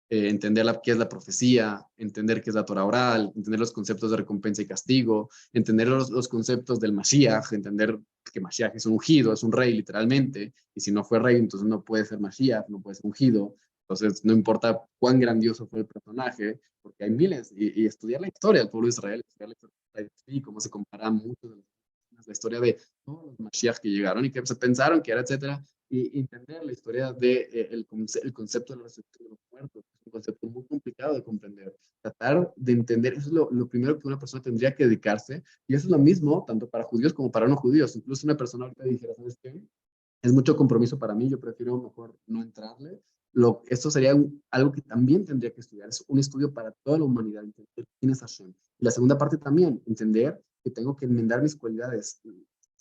entender qué es la profecía, entender qué es la Torah oral, entender los conceptos de recompensa y castigo, entender los conceptos del Mashiach, entender que Mashiach es un ungido, es un rey literalmente, y si no fue rey, entonces no puede ser Mashiach, no puede ser ungido. Entonces, no importa cuán grandioso fue el personaje, porque hay miles, y estudiar la historia del pueblo de Israel, estudiar la historia y cómo se compara mucho de la historia de todos los Mashiach que llegaron y que se pensaron que era, etcétera, y entender la historia de el concepto de la resurrección de los muertos, es un concepto muy complicado de comprender. Tratar de entender, eso es lo primero que una persona tendría que dedicarse, y eso es lo mismo tanto para judíos como para no judíos. Incluso una persona ahorita dijera, ¿sabes qué? Es mucho compromiso para mí, yo prefiero mejor no entrarle. Esto sería algo que también tendría que estudiar, es un estudio para toda la humanidad, entender quién es Hashem. Y la segunda parte también, entender que tengo que enmendar mis cualidades,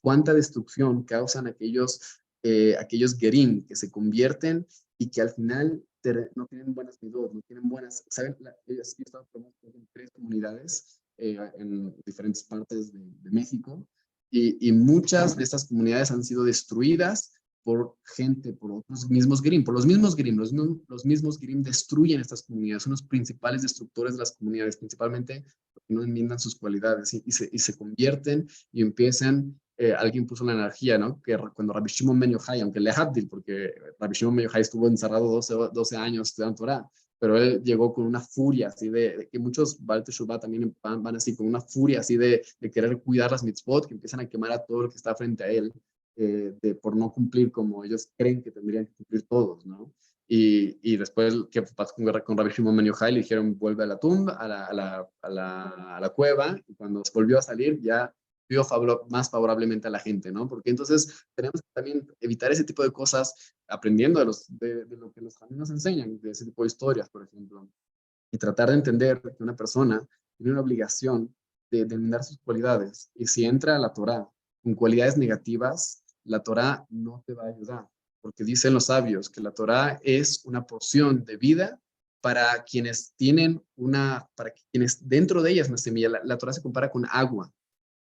cuánta destrucción causan aquellos gerim que se convierten y que al final no tienen buenas midot, no tienen buenas, ¿saben? Yo he estado en 3 comunidades en diferentes partes de México y muchas de estas comunidades han sido destruidas por gente, por otros mismos Gerim, por los mismos Gerim. Los mismos Gerim destruyen estas comunidades, son los principales destructores de las comunidades, principalmente porque no enmiendan sus cualidades y se convierten y empiezan. Alguien puso la energía, ¿no? Que cuando Rabbi Shimon Ben Yochai, aunque le Habdil, porque Rabbi Shimon Ben Yochai estuvo encerrado 12 años estudiando Torah, pero él llegó con una furia así de que muchos Baal Teshuvah también van así con una furia así de querer cuidar las mitzvot, que empiezan a quemar a todo lo que está frente a él, por no cumplir como ellos creen que tendrían que cumplir todos, ¿no? Y después, ¿qué pasó con Rabbi Shimon Ben Yochai? Le dijeron, vuelve a la tumba, a la cueva, y cuando volvió a salir, ya vio más favorablemente a la gente, ¿no? Porque entonces tenemos que también evitar ese tipo de cosas aprendiendo de lo que los caminos nos enseñan, de ese tipo de historias, por ejemplo, y tratar de entender que una persona tiene una obligación de enmendar sus cualidades, y si entra a la Torá con cualidades negativas, la Torá no te va a ayudar, porque dicen los sabios que la Torá es una porción de vida para quienes para quienes dentro de ellas una semilla. La Torá se compara con agua.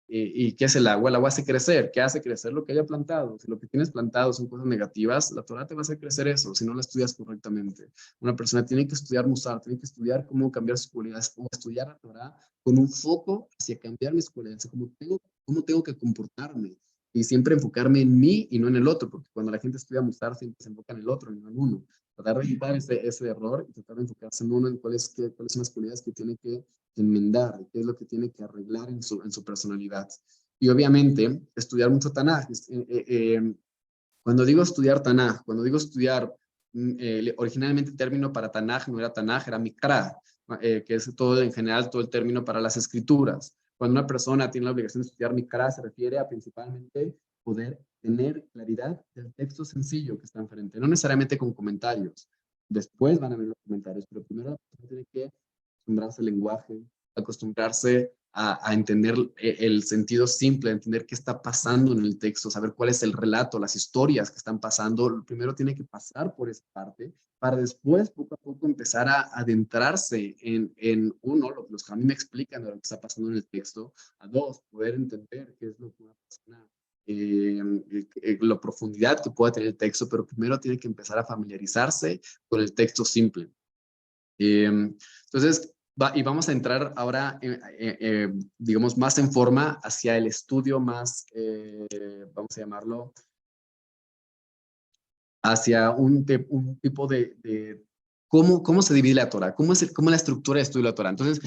¿Y qué es el agua? El agua hace crecer. ¿Qué hace crecer? Lo que haya plantado. Si lo que tienes plantado son cosas negativas, la Torah te va a hacer crecer eso, si no la estudias correctamente. Una persona tiene que estudiar Musar, tiene que estudiar cómo cambiar sus cualidades, o estudiar la Torah con un foco hacia cambiar mis cualidades, cómo tengo que comportarme. Y siempre enfocarme en mí y no en el otro, porque cuando la gente estudia Musar siempre se enfoca en el otro, no en uno. Tratar de evitar ese error y tratar de enfocarse en uno, en cuáles son las cualidades que tiene que enmendar, qué es lo que tiene que arreglar en su personalidad. Y obviamente, estudiar mucho Tanaj. Cuando digo estudiar Tanaj, cuando digo estudiar, originalmente el término para Tanaj no era Tanaj, era Mikra, que es todo en general, todo el término para las escrituras. Cuando una persona tiene la obligación de estudiar Mikra, se refiere a principalmente poder tener claridad del texto sencillo que está enfrente, no necesariamente con comentarios. Después van a ver los comentarios, pero primero la persona tiene que acostumbrarse al lenguaje, acostumbrarse a entender el sentido simple, a entender qué está pasando en el texto, saber cuál es el relato, las historias que están pasando. Primero tiene que pasar por esa parte para después, poco a poco, empezar a adentrarse en uno, los que a mí me explican de lo que está pasando en el texto, a dos, poder entender qué es lo que una persona la profundidad que pueda tener el texto, pero primero tiene que empezar a familiarizarse con el texto simple. Entonces, y vamos a entrar ahora, digamos, más en forma hacia el estudio más, vamos a llamarlo, hacia un tipo de cómo se divide la Torah, cómo es la estructura de estudio de la Torah. Entonces,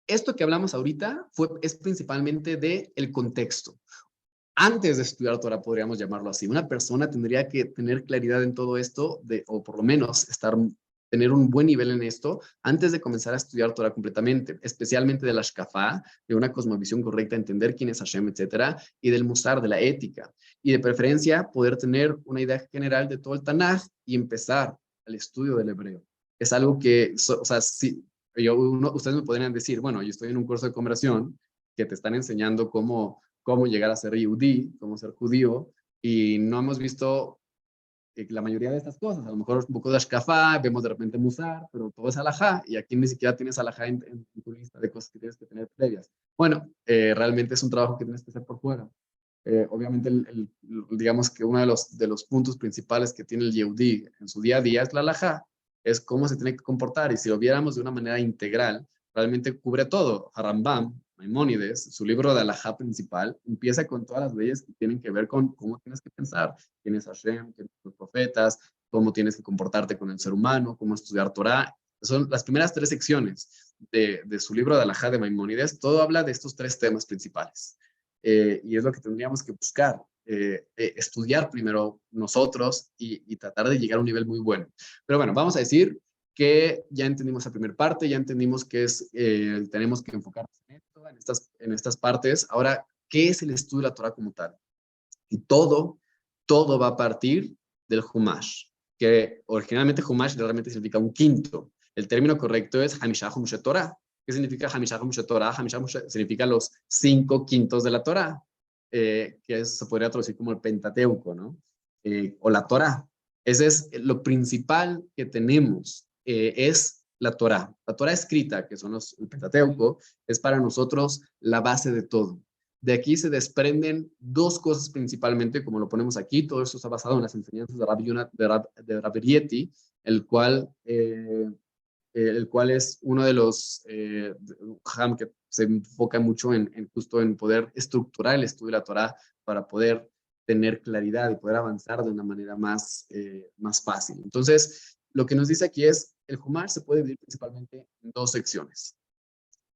esto que hablamos ahorita es principalmente del contexto. Antes de estudiar Torah, podríamos llamarlo así. Una persona tendría que tener claridad en todo esto, o por lo menos tener un buen nivel en esto antes de comenzar a estudiar Torah completamente, especialmente de la Shkafá, de una cosmovisión correcta, entender quién es Hashem, etcétera, y del Musar, de la ética. Y de preferencia, poder tener una idea general de todo el Tanaj y empezar el estudio del hebreo. Es algo que, o sea, sí, ustedes me podrían decir, bueno, yo estoy en un curso de conversión que te están enseñando cómo llegar a ser yudí, cómo ser judío, y no hemos visto la mayoría de estas cosas. A lo mejor un poco de Ashkafá, vemos de repente Musar, pero todo es alajá, y aquí ni siquiera tienes alajá en tu lista de cosas que tienes que tener previas. Bueno, realmente es un trabajo que tienes que hacer por fuera. Obviamente, digamos que uno de los puntos principales que tiene el yehudí en su día a día es la alajá, es cómo se tiene que comportar, y si lo viéramos de una manera integral, realmente cubre todo. Rambam, Maimónides, su libro de alajá principal, empieza con todas las leyes que tienen que ver con cómo tienes que pensar, quién es Hashem, quiénes son los profetas, cómo tienes que comportarte con el ser humano, cómo estudiar Torah. Son las primeras 3 secciones de su libro de alajá de Maimónides. Todo habla de estos 3 temas principales. Y es lo que tendríamos que buscar, estudiar primero nosotros y tratar de llegar a un nivel muy bueno. Pero bueno, vamos a decir que ya entendimos la primera parte, ya entendimos que tenemos que enfocarnos en esto, en estas partes. Ahora, ¿qué es el estudio de la Torah como tal? Y todo va a partir del Humash, que originalmente Humash realmente significa un quinto. El término correcto es Hamishah Humshet Torah. ¿Qué significa Hamishah Humshet Torah? Hamishah Humshet significa los 5 quintos de la Torah, que se podría traducir como el Pentateuco, ¿no? O la Torah. Ese es lo principal que tenemos, es la Torah. La Torah escrita, que son el Pentateuco, es para nosotros la base de todo. de aquí se desprenden dos cosas principalmente, como lo ponemos aquí. Todo esto está basado en las enseñanzas de Rabbi Rieti, el cual es uno de los Ham que se enfoca mucho justo en poder estructurar el estudio de la Torá para poder tener claridad y poder avanzar de una manera más fácil. Entonces, lo que nos dice aquí es, el Humash se puede dividir principalmente en dos secciones.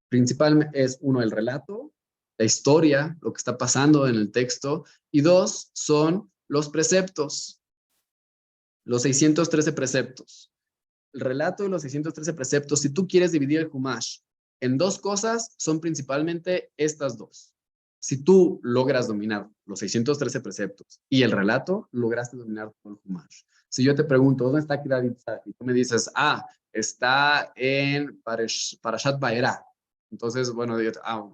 Principalmente es uno, el relato, la historia, lo que está pasando en el texto, y dos, son los preceptos, los 613 preceptos. El relato de los 613 preceptos, si tú quieres dividir el Humash en dos cosas, son principalmente estas dos. Si tú logras dominar los 613 preceptos y el relato, lograste dominar todo el Humash. Si yo te pregunto, ¿dónde está Kirat Yitzhak? Y tú me dices, está en Parashat Vayera. Entonces, bueno,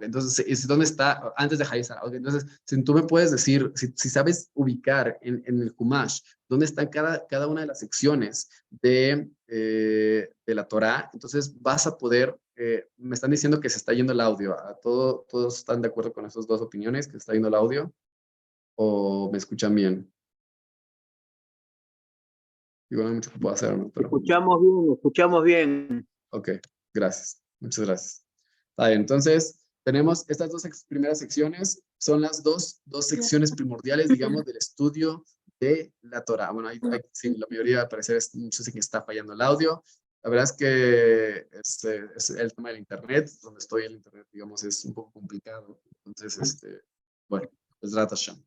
entonces, ¿dónde está? Antes de Haizar. Okay, entonces, si tú me puedes decir, si sabes ubicar en el Humash, dónde están cada una de las secciones de la Torá, entonces vas a poder, me están diciendo que se está yendo el audio. ¿Todos están de acuerdo con esas dos opiniones, que se está yendo el audio? ¿O me escuchan bien? Digo, no hay mucho que puedo hacer, ¿no? Pero... Escuchamos bien. Ok, gracias. Muchas gracias. Está bien, entonces tenemos estas dos primeras secciones, son las dos secciones primordiales, digamos, del estudio de la Torá. Bueno, sí, la mayoría al parecer muchos que está fallando el audio. La verdad es que es el tema del internet, donde estoy el internet, digamos, es un poco complicado. Entonces, bueno, es Hashem.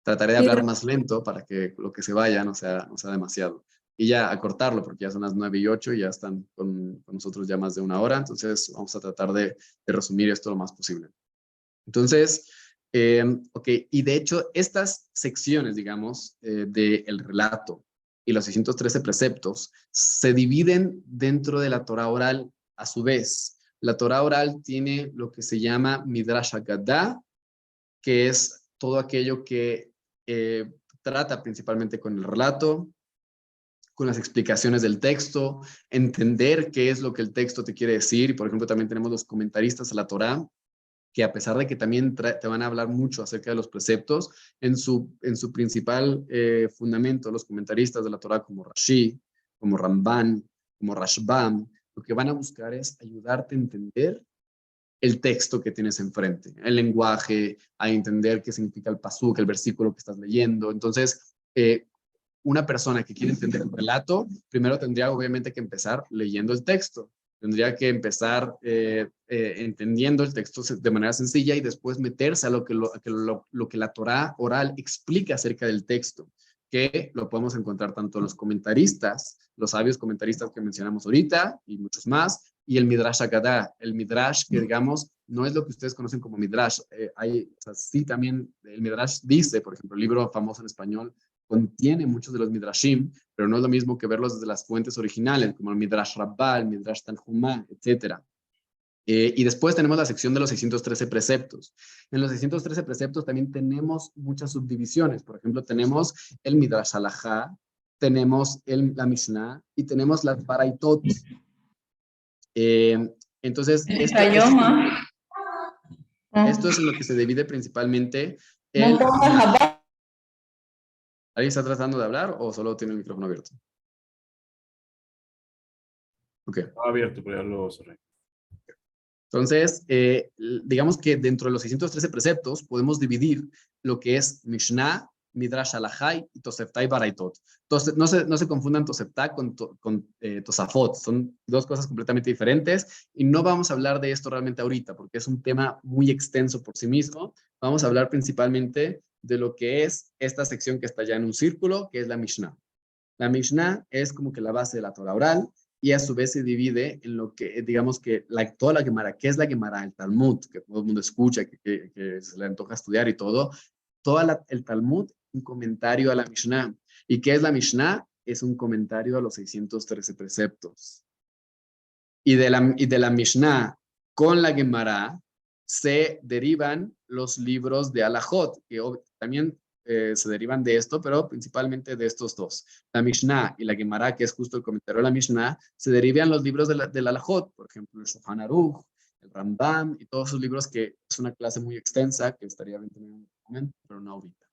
Trataré de hablar más lento para que lo que se vaya no sea demasiado. Y ya acortarlo, porque ya son las 9:08 y ya están con nosotros ya más de una hora. Entonces, vamos a tratar de resumir esto lo más posible. Entonces, ok, y de hecho, estas secciones, digamos, del relato y los 613 preceptos se dividen dentro de la Torá oral a su vez. La Torá oral tiene lo que se llama Midrash Haggadah, que es todo aquello que trata principalmente con el relato, con las explicaciones del texto, entender qué es lo que el texto te quiere decir. Por ejemplo, también tenemos los comentaristas a la Torá, que a pesar de que también te van a hablar mucho acerca de los preceptos, en su principal fundamento, los comentaristas de la Torá como Rashi, como Ramban, como Rashbam, lo que van a buscar es ayudarte a entender el texto que tienes enfrente, el lenguaje, a entender qué significa el pasuk, el versículo que estás leyendo. Entonces, una persona que quiere entender el relato, primero tendría obviamente que empezar leyendo el texto. Tendría que empezar entendiendo el texto de manera sencilla y después meterse a lo que la Torá oral explica acerca del texto, que lo podemos encontrar tanto en los comentaristas, los sabios comentaristas que mencionamos ahorita y muchos más, y el Midrash Haggadah, el Midrash que digamos no es lo que ustedes conocen como Midrash. Sí también el Midrash dice, por ejemplo, el libro famoso en español, contiene muchos de los Midrashim, pero no es lo mismo que verlos desde las fuentes originales, como el Midrash Rabbah, el Midrash Tanhumá, etc. Y después tenemos la sección de los 613 preceptos. En los 613 preceptos también tenemos muchas subdivisiones. Por ejemplo, tenemos el Midrash Halajá, tenemos la Mishnah y tenemos las Baraitot. Entonces, esto es en lo que se divide principalmente el... ¿Alguien está tratando de hablar o solo tiene el micrófono abierto? Ok. Está abierto, pero ya lo cerré. Entonces, digamos que dentro de los 613 preceptos podemos dividir lo que es Mishnah, Midrash Halachá y Tosefta y Baraitot. Entonces, no se confundan Tosefta con Tosafot. Son dos cosas completamente diferentes y no vamos a hablar de esto realmente ahorita porque es un tema muy extenso por sí mismo. Vamos a hablar principalmente de lo que es esta sección que está ya en un círculo, que es la Mishnah. La Mishnah es como que la base de la Torah oral y a su vez se divide en lo que, digamos que toda la Gemara, ¿qué es la Gemara? El Talmud, que todo el mundo escucha, que se le antoja estudiar y todo. El Talmud, un comentario a la Mishnah. ¿Y qué es la Mishnah? Es un comentario a los 613 preceptos. Y de la Mishnah con la Gemara se derivan los libros de Alajot, que también se derivan de esto, pero principalmente de estos dos. La Mishnah y la Gemara, que es justo el comentario de la Mishnah, se derivan los libros del Alajot, por ejemplo, el Shulchan Aruch, el Rambam y todos esos libros que es una clase muy extensa que estaría bien tener en un momento, pero no ahorita.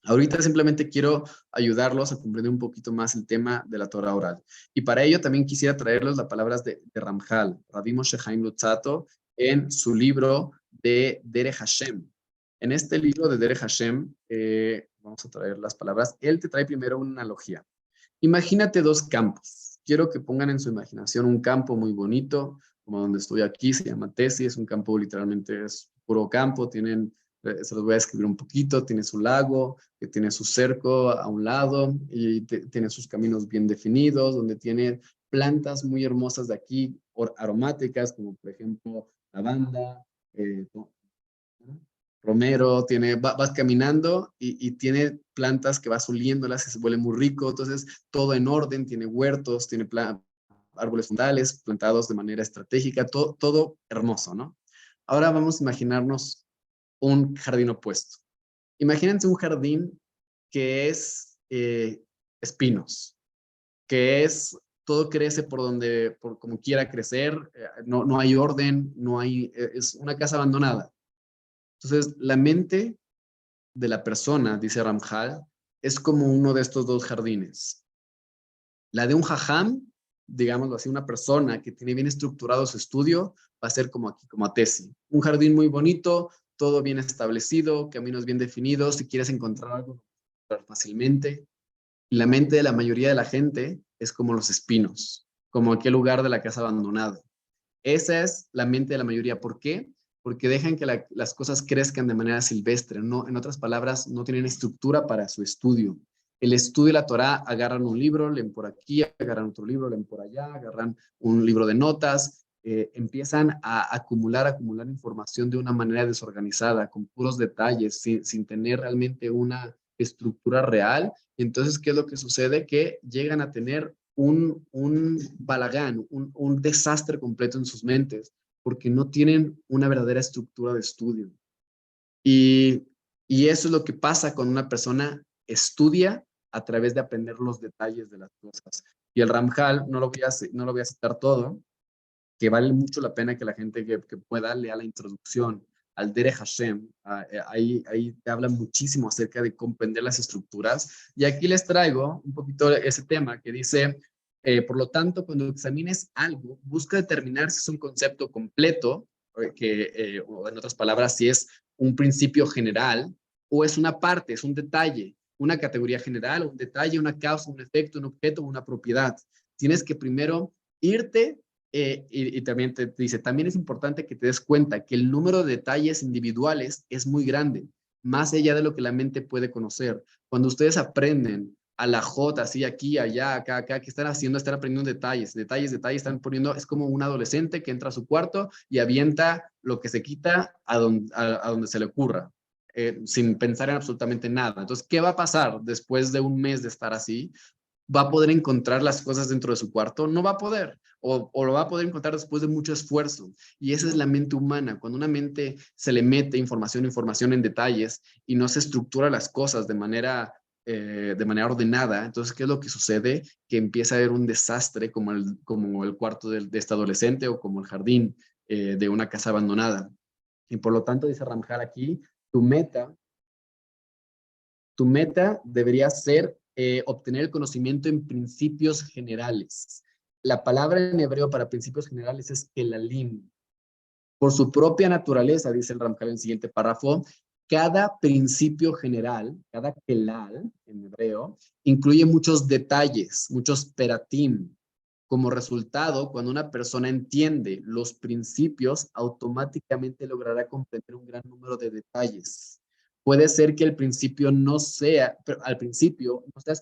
Ahorita simplemente quiero ayudarlos a comprender un poquito más el tema de la Torah oral. Y para ello también quisiera traerles las palabras de Ramjal, Rabbi Moshe Chaim Luzzatto, en su libro de Derech Hashem. En este libro de Derech Hashem, vamos a traer las palabras. Él te trae primero una analogía. Imagínate dos campos. Quiero que pongan en su imaginación un campo muy bonito, como donde estoy aquí, se llama Tesi, es un campo literalmente, es puro campo, tienen, se los voy a escribir un poquito, tiene su lago, que tiene su cerco a un lado y tiene sus caminos bien definidos, donde tiene plantas muy hermosas de aquí, aromáticas, como por ejemplo lavanda, romero, vas caminando y tiene plantas que vas oliéndolas y se vuelve muy rico, entonces todo en orden, tiene huertos, tiene árboles frutales plantados de manera estratégica, todo hermoso, ¿no? Ahora vamos a imaginarnos un jardín opuesto. Imagínense un jardín que es espinos, que es todo crece por como quiera crecer, no hay orden, es una casa abandonada. Entonces, la mente de la persona, dice Ramjal, es como uno de estos dos jardines. La de un jajam, digámoslo así, una persona que tiene bien estructurado su estudio, va a ser como aquí, como Tesi. Un jardín muy bonito, todo bien establecido, caminos bien definidos, si quieres encontrar algo fácilmente. Y la mente de la mayoría de la gente es como los espinos, como aquel lugar de la casa abandonada. Esa es la mente de la mayoría. ¿Por qué? Porque dejan que las cosas crezcan de manera silvestre. No, en otras palabras, no tienen estructura para su estudio. El estudio de la Torá, agarran un libro, leen por aquí, agarran otro libro, leen por allá, agarran un libro de notas, empiezan a acumular información de una manera desorganizada, con puros detalles, sin tener realmente una estructura real. Y entonces, ¿qué es lo que sucede? Que llegan a tener un balagán, un desastre completo en sus mentes, porque no tienen una verdadera estructura de estudio. Y eso es lo que pasa cuando una persona estudia a través de aprender los detalles de las cosas. Y el Ramjal, no lo voy a citar todo, que vale mucho la pena que la gente que pueda lea la introducción al Derech Hashem. Ahí te habla muchísimo acerca de comprender las estructuras. Y aquí les traigo un poquito ese tema que dice, por lo tanto, cuando examines algo, busca determinar si es un concepto completo, o en otras palabras, si es un principio general o es una parte, es un detalle, una categoría general, un detalle, una causa, un efecto, un objeto, una propiedad. Tienes que primero irte y también te dice, también es importante que te des cuenta que el número de detalles individuales es muy grande, más allá de lo que la mente puede conocer. Cuando ustedes aprenden a la J, así aquí, allá, acá, ¿qué están haciendo? Están aprendiendo detalles, están poniendo, es como un adolescente que entra a su cuarto y avienta lo que se quita a donde se le ocurra. Sin pensar en absolutamente nada. Entonces, ¿qué va a pasar después de un mes de estar así? ¿Va a poder encontrar las cosas dentro de su cuarto? No va a poder, o lo va a poder encontrar después de mucho esfuerzo. Y esa es la mente humana. Cuando una mente se le mete información en detalles y no se estructura las cosas de manera ordenada, entonces, ¿qué es lo que sucede? Que empieza a haber un desastre como el cuarto de este adolescente o como el jardín de una casa abandonada. Y por lo tanto, dice Ramjal aquí, tu meta debería ser obtener el conocimiento en principios generales. La palabra en hebreo para principios generales es kelalim. Por su propia naturaleza, dice el Ramjal en el siguiente párrafo, cada principio general, cada kelal en hebreo, incluye muchos detalles, muchos peratim. Como resultado, cuando una persona entiende los principios, automáticamente logrará comprender un gran número de detalles. Puede ser que al principio no seas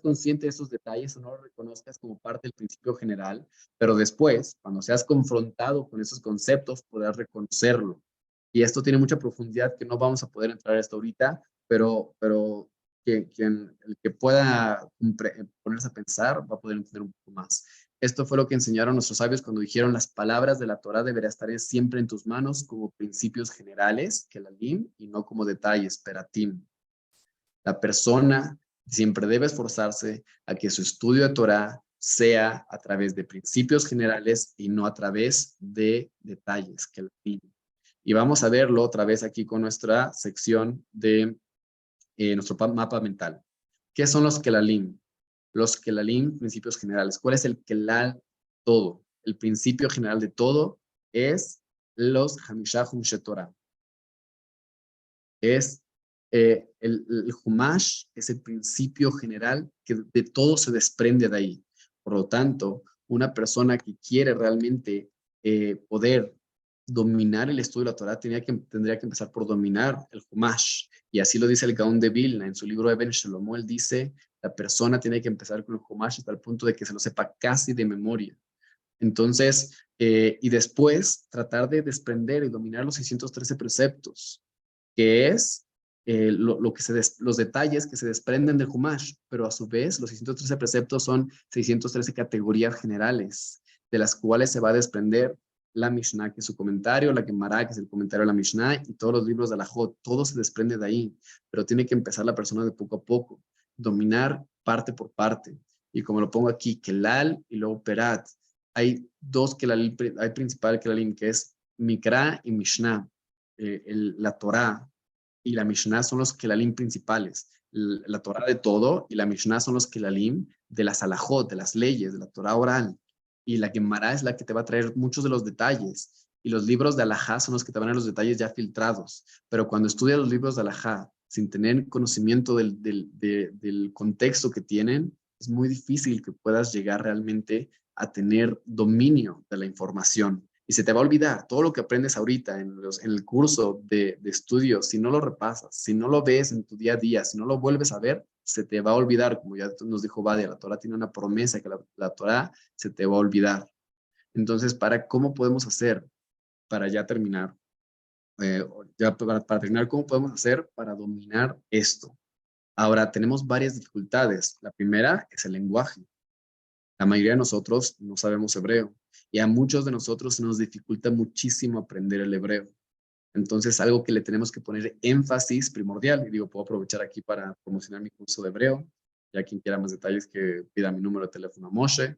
consciente de esos detalles o no lo reconozcas como parte del principio general, pero después, cuando seas confrontado con esos conceptos, podrás reconocerlo. Y esto tiene mucha profundidad que no vamos a poder entrar hasta ahorita, pero el que pueda ponerse a pensar va a poder entender un poco más. Esto fue lo que enseñaron nuestros sabios cuando dijeron las palabras de la Torá deberían estar siempre en tus manos como principios generales, kelalim, y no como detalles, peratim. La persona siempre debe esforzarse a que su estudio de Torá sea a través de principios generales y no a través de detalles. Y vamos a verlo otra vez aquí con nuestra sección de nuestro mapa mental. ¿Qué son los Kelalim? Los Kelalim, principios generales. ¿Cuál es el Kelal? Todo. El principio general de todo es los Hamishah Humshe Torah. Es el Humash, es el principio general que de todo se desprende de ahí. Por lo tanto, una persona que quiere realmente poder dominar el estudio de la Torah tendría que empezar por dominar el Humash. Y así lo dice el Gaón de Vilna en su libro Eben Shlomo. Él dice, la persona tiene que empezar con el Humash hasta el punto de que se lo sepa casi de memoria. Entonces, y después tratar de desprender y dominar los 613 preceptos, que es los detalles que se desprenden del Humash, pero a su vez los 613 preceptos son 613 categorías generales, de las cuales se va a desprender la Mishnah, que es su comentario, la Gemara, que es el comentario de la Mishnah, y todos los libros de Alajot, todo se desprende de ahí, pero tiene que empezar la persona de poco a poco, dominar parte por parte, y como lo pongo aquí, Kelal y luego Perat. Hay dos Kelalim, hay principal Kelalim, que es Mikra y Mishnah, la Torah y la Mishnah son los Kelalim principales. La Torah de todo y la Mishnah son los Kelalim de las alajot, de las leyes, de la Torah oral. Y la Gemara es la que te va a traer muchos de los detalles. Y los libros de alajá son los que te van a dar los detalles ya filtrados. Pero cuando estudias los libros de alajá sin tener conocimiento del contexto que tienen, es muy difícil que puedas llegar realmente a tener dominio de la información. Y se te va a olvidar todo lo que aprendes ahorita en el curso de estudio. Si no lo repasas, si no lo ves en tu día a día, si no lo vuelves a ver, se te va a olvidar. Como ya nos dijo Badia, la Torah tiene una promesa que la Torah se te va a olvidar. Entonces, ¿cómo podemos hacer para ya terminar? Para terminar, ¿cómo podemos hacer para dominar esto? Ahora, tenemos varias dificultades. La primera es el lenguaje. La mayoría de nosotros no sabemos hebreo y a muchos de nosotros se nos dificulta muchísimo aprender el hebreo. Entonces, algo que le tenemos que poner énfasis primordial, y digo, puedo aprovechar aquí para promocionar mi curso de hebreo, ya quien quiera más detalles que pida mi número de teléfono a Moshe.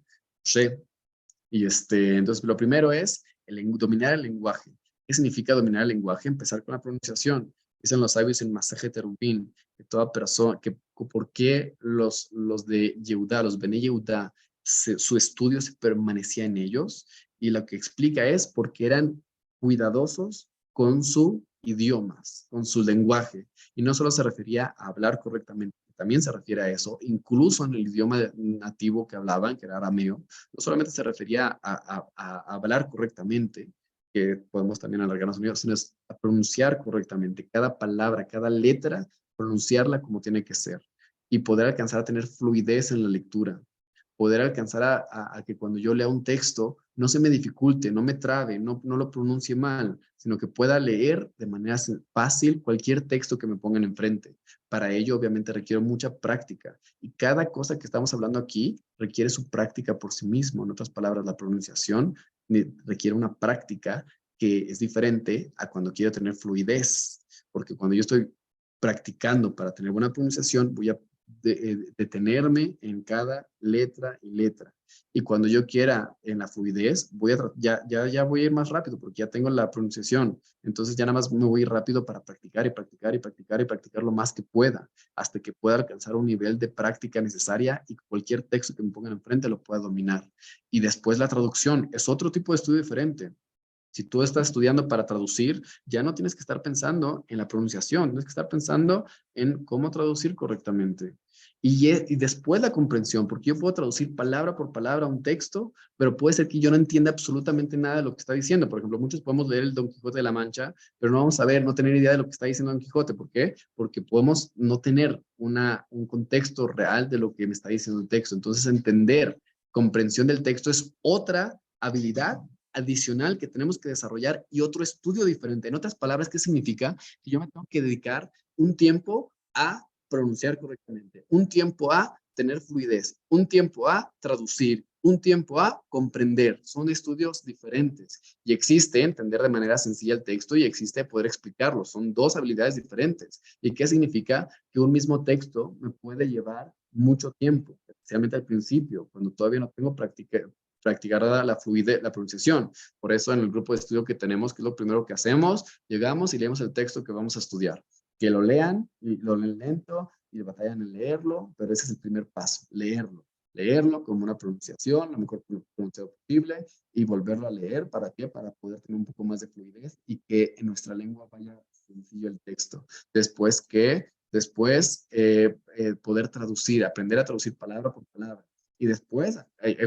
Y entonces, lo primero es dominar el lenguaje. ¿Qué significa dominar el lenguaje? Empezar con la pronunciación. Dicen los sabios en Masejet Eruvin, que toda persona, por qué los de Yehudá, los Bene Yehudá, su estudio se permanecía en ellos, y lo que explica es porque eran cuidadosos con su idiomas, con su lenguaje, y no solo se refería a hablar correctamente, también se refiere a eso, incluso en el idioma nativo que hablaban, que era arameo, no solamente se refería a hablar correctamente, que podemos también alargarnos en ello, sino a pronunciar correctamente cada palabra, cada letra, pronunciarla como tiene que ser, y poder alcanzar a tener fluidez en la lectura, poder alcanzar a que cuando yo lea un texto no se me dificulte, no me trabe, no lo pronuncie mal, sino que pueda leer de manera fácil cualquier texto que me pongan enfrente. Para ello, obviamente, requiero mucha práctica. Y cada cosa que estamos hablando aquí requiere su práctica por sí mismo. En otras palabras, la pronunciación requiere una práctica que es diferente a cuando quiero tener fluidez. Porque cuando yo estoy practicando para tener buena pronunciación, voy a detenerme en cada letra y letra. Y cuando yo quiera en la fluidez, ya voy a ir más rápido porque ya tengo la pronunciación. Entonces ya nada más me voy a ir rápido para practicar y practicar y practicar y practicar lo más que pueda, hasta que pueda alcanzar un nivel de práctica necesaria y cualquier texto que me pongan enfrente lo pueda dominar. Y después la traducción es otro tipo de estudio diferente. Si tú estás estudiando para traducir, ya no tienes que estar pensando en la pronunciación, tienes que estar pensando en cómo traducir correctamente. Y después la comprensión, porque yo puedo traducir palabra por palabra un texto, pero puede ser que yo no entienda absolutamente nada de lo que está diciendo. Por ejemplo, muchos podemos leer el Don Quijote de la Mancha, pero no vamos a no tener idea de lo que está diciendo Don Quijote. ¿Por qué? Porque podemos no tener un contexto real de lo que me está diciendo el texto. Entonces, entender, comprensión del texto es otra habilidad adicional que tenemos que desarrollar y otro estudio diferente. En otras palabras, ¿qué significa? Que yo me tengo que dedicar un tiempo a pronunciar correctamente, un tiempo a tener fluidez, un tiempo a traducir, un tiempo a comprender. Son estudios diferentes y existe entender de manera sencilla el texto y existe poder explicarlo. Son dos habilidades diferentes. ¿Y qué significa? Que un mismo texto me puede llevar mucho tiempo. especialmente al principio, cuando todavía no tengo practicada la fluidez, la pronunciación. Por eso en el grupo de estudio que tenemos, que es lo primero que hacemos, llegamos y leemos el texto que vamos a estudiar. Que lo lean, y lo leen lento y batallan en leerlo, pero ese es el primer paso, leerlo. Leerlo como una pronunciación, lo mejor pronunciado posible, y volverlo a leer. ¿Para qué? Para poder tener un poco más de fluidez y que en nuestra lengua vaya sencillo el texto. Después poder traducir, aprender a traducir palabra por palabra. Y después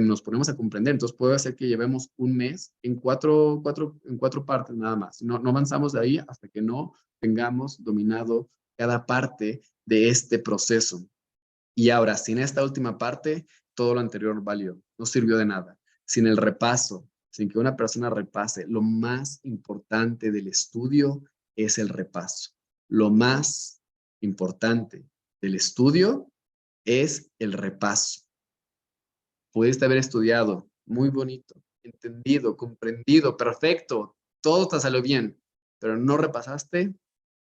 nos ponemos a comprender. Entonces puede ser que llevemos un mes en cuatro partes nada más. No avanzamos de ahí hasta que no tengamos dominado cada parte de este proceso. Y ahora, sin esta última parte, todo lo anterior valió, no sirvió de nada. Sin el repaso, sin que una persona repase, lo más importante del estudio es el repaso. Lo más importante del estudio es el repaso. Pudiste haber estudiado, muy bonito, entendido, comprendido, perfecto, todo te salió bien, pero no repasaste,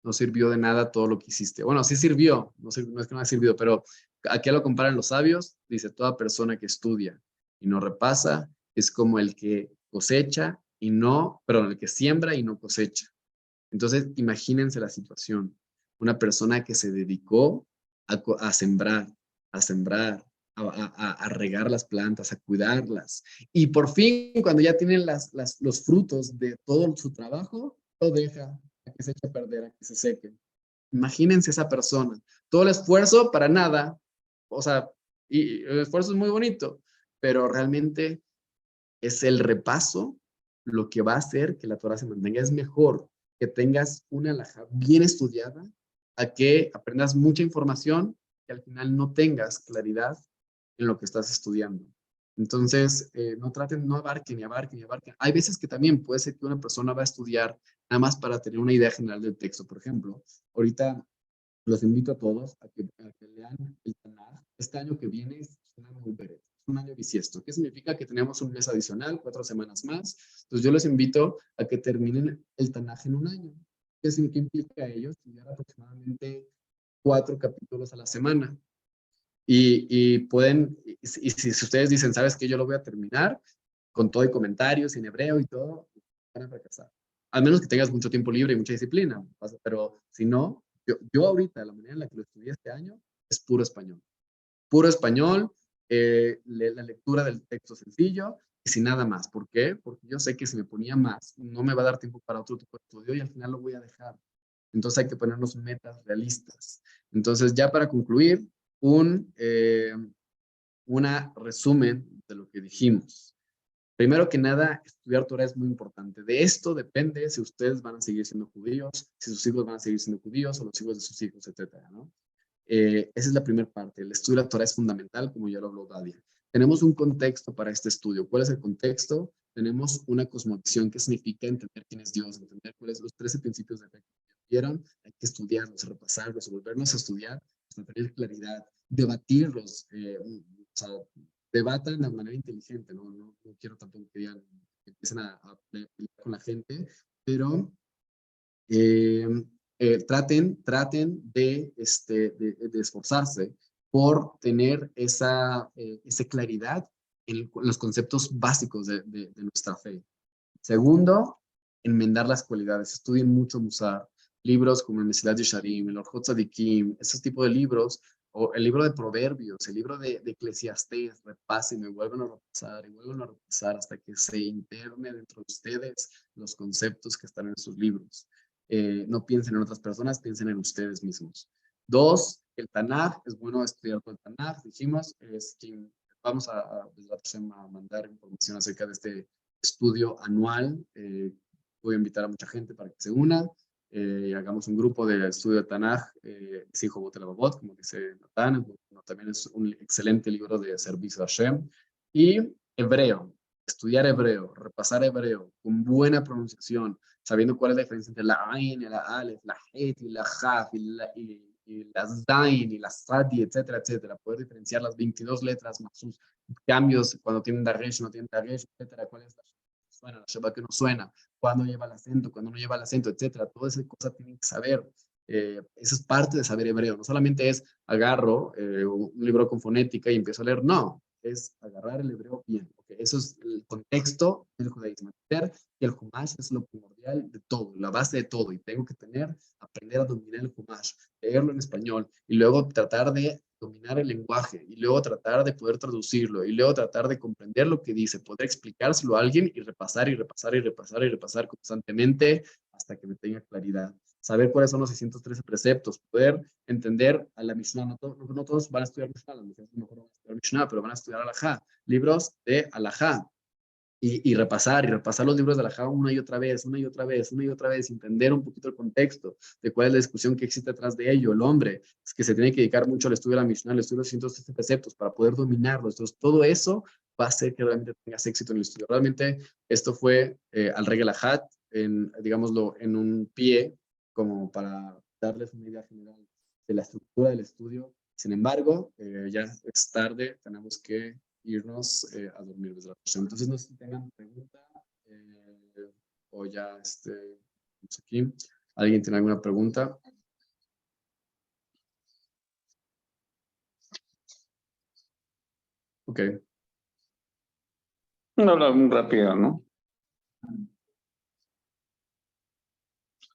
no sirvió de nada todo lo que hiciste. Bueno, sí sirvió, no es que no haya servido, pero ¿a qué lo comparan los sabios? Dice, toda persona que estudia y no repasa es como el que cosecha y no, perdón, el que siembra y no cosecha. Entonces, imagínense la situación. Una persona que se dedicó a sembrar, a regar las plantas, a cuidarlas. Y por fin, cuando ya tienen los frutos de todo su trabajo, lo deja a que se eche a perder, a que se seque. Imagínense esa persona. Todo el esfuerzo para nada. O sea, y el esfuerzo es muy bonito, pero realmente es el repaso lo que va a hacer que la Torah se mantenga. Es mejor que tengas una alajá bien estudiada a que aprendas mucha información y al final no tengas claridad en lo que estás estudiando. Entonces, no abarquen. Hay veces que también puede ser que una persona va a estudiar nada más para tener una idea general del texto. Por ejemplo, ahorita los invito a todos a que lean el Tanaj. Este año que viene es un año Uberet, un año bisiesto. ¿Qué significa? Que tenemos un mes adicional, 4 semanas más. Entonces yo les invito a que terminen el Tanaj en un año. ¿Qué implica a ellos? Estudiar aproximadamente 4 capítulos a la semana. Y si ustedes dicen, ¿sabes qué? Yo lo voy a terminar con todo y comentarios en hebreo y todo, van a fracasar. Al menos que tengas mucho tiempo libre y mucha disciplina. Pero si no, yo ahorita, la manera en la que lo estudié este año, es puro español. Puro español, la lectura del texto sencillo y sin nada más. ¿Por qué? Porque yo sé que si me ponía más, no me va a dar tiempo para otro tipo de estudio y al final lo voy a dejar. Entonces hay que ponernos metas realistas. Entonces, ya para concluir, un resumen de lo que dijimos. Primero que nada, estudiar Torah es muy importante. De esto depende si ustedes van a seguir siendo judíos, si sus hijos van a seguir siendo judíos o los hijos de sus hijos, etcétera, ¿no? Esa es la primera parte. El estudio de la Torah es fundamental, como ya lo habló Dadia. Tenemos un contexto para este estudio. ¿Cuál es el contexto? Tenemos una cosmovisión que significa entender quién es Dios, entender cuáles son los 13 principios de fe que vieron. Hay que estudiarlos, repasarlos, volvernos a estudiar hasta tener claridad, debatirlos, o sea, debatan de manera inteligente, no quiero tampoco que digan, que empiecen a pelear con la gente, pero traten de esforzarse por tener esa claridad en los conceptos básicos de nuestra fe. Segundo, enmendar las cualidades. Estudien mucho Musar, libros como el Mesilat Yesharim, el Orjot Tzadikim, esos tipos de libros, o el libro de Proverbios, el libro de Eclesiastés, repasen y vuelven a repasar hasta que se interne dentro de ustedes los conceptos que están en esos libros. No piensen en otras personas, piensen en ustedes mismos. Dos, el Tanaj, es bueno estudiar todo el Tanaj, dijimos, vamos a mandar información acerca de este estudio anual. Voy a invitar a mucha gente para que se una y hagamos un grupo de estudio de Tanaj, sin Jobotelababot, como dice Natán. También es un excelente libro de servicio a Hashem. Y hebreo, estudiar hebreo, repasar hebreo con buena pronunciación, sabiendo cuál es la diferencia entre la Ain y la Aleph, la Het y la Jaf, y las Zain y las Sadi, etcétera, etcétera. Poder diferenciar las 22 letras más sus cambios cuando tienen Daresh, no tienen Daresh, etcétera. ¿Cuál es la suena, la Sheba que no suena? ¿Cuándo lleva el acento? ¿Cuándo no lleva el acento? Etcétera. Toda esa cosa tienen que saber. Eso es parte de saber hebreo. No solamente es agarro un libro con fonética y empiezo a leer, no. Es agarrar el hebreo bien. Okay. Eso es el contexto del judaísmo. Entender que el Humash es lo primordial de todo, la base de todo. Y tengo que aprender a dominar el Humash, leerlo en español y luego tratar de dominar el lenguaje y luego tratar de poder traducirlo y luego tratar de comprender lo que dice, poder explicárselo a alguien y repasar y repasar y repasar y repasar constantemente hasta que me tenga claridad. Saber cuáles son los 613 preceptos, poder entender a la Mishnah. No todos van a estudiar Mishnah, las mujeres mejor van a estudiar Mishnah, pero van a estudiar Alajá, libros de Alajá. Y repasar los libros de Alajá una y otra vez, una y otra vez, una y otra vez, entender un poquito el contexto de cuál es la discusión que existe detrás de ello. El hombre es que se tiene que dedicar mucho al estudio de la Mishnah, al estudio de los 107 preceptos para poder dominarlos. Entonces, todo eso va a hacer que realmente tengas éxito en el estudio. Realmente, esto fue al Regel Ahat, digámoslo, en un pie, como para darles una idea general de la estructura del estudio. Sin embargo, ya es tarde, tenemos que irnos a dormir. Entonces, no sé si tengan pregunta o ya aquí. ¿Alguien tiene alguna pregunta? Ok. No, muy rápido, ¿no?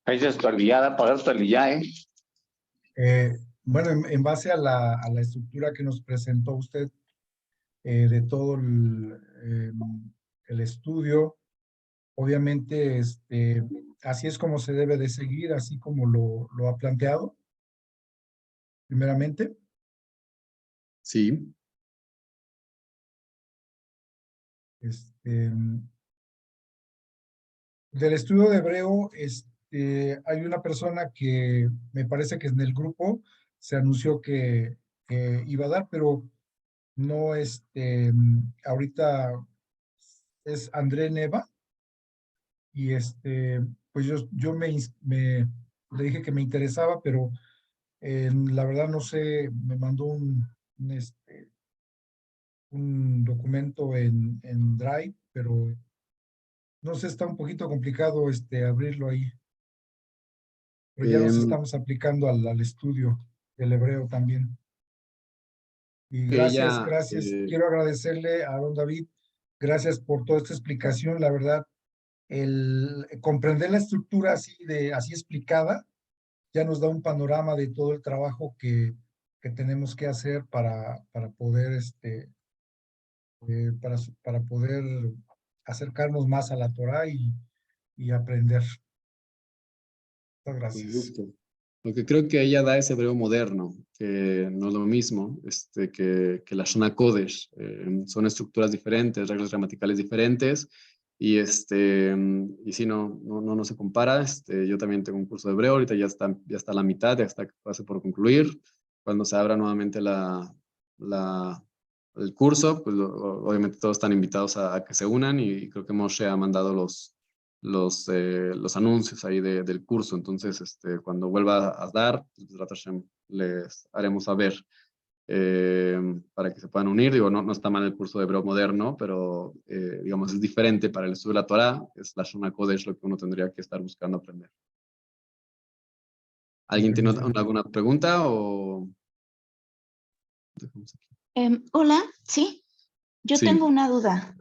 Ahí se está liada, pagar está liada, Bueno, en base a la estructura que nos presentó usted de todo el estudio, obviamente así es como se debe de seguir, así como lo ha planteado, primeramente. Sí. Del estudio de hebreo, hay una persona que me parece que en el grupo se anunció que iba a dar, pero no, ahorita es André Neva, y pues yo le dije que me interesaba, pero la verdad no sé, me mandó un documento en Drive, pero no sé, está un poquito complicado abrirlo ahí. Pero ya nos estamos aplicando al estudio del hebreo también. Y gracias, Ella, gracias. Quiero agradecerle a don David, gracias por toda esta explicación. La verdad, el comprender la estructura así explicada ya nos da un panorama de todo el trabajo que tenemos que hacer para poder para poder acercarnos más a la Torá y aprender. Muchas con gracias. gusto. Lo que creo que ella da es hebreo moderno, que no es lo mismo que la Shona Kodesh. Son estructuras diferentes, reglas gramaticales diferentes, y sí, no se compara. Yo también tengo un curso de hebreo, ahorita ya está a la mitad, ya está casi por concluir. Cuando se abra nuevamente el curso, pues obviamente todos están invitados a que se unan, y creo que Moshe ha mandado los anuncios ahí del curso. Entonces, cuando vuelva a dar, pues, les haremos saber para que se puedan unir. Digo, no está mal el curso de hebreo moderno, pero digamos es diferente para el estudio de la Torá. Es la Shona Kodesh lo que uno tendría que estar buscando aprender. ¿Alguien tiene alguna pregunta o...? Hola, sí, yo Sí. tengo una duda.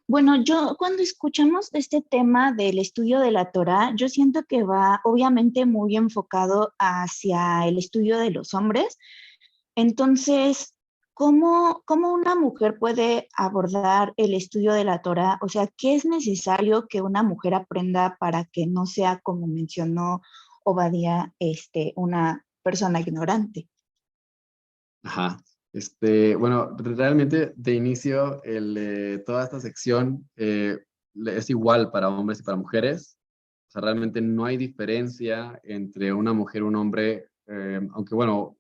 Bueno, yo cuando escuchamos de este tema del estudio de la Torá, yo siento que va obviamente muy enfocado hacia el estudio de los hombres. Entonces, ¿cómo una mujer puede abordar el estudio de la Torá? O sea, ¿qué es necesario que una mujer aprenda para que no sea, como mencionó Obadía, una persona ignorante? Ajá. Bueno, realmente de inicio toda esta sección es igual para hombres y para mujeres. O sea, realmente no hay diferencia entre una mujer y un hombre, aunque bueno, o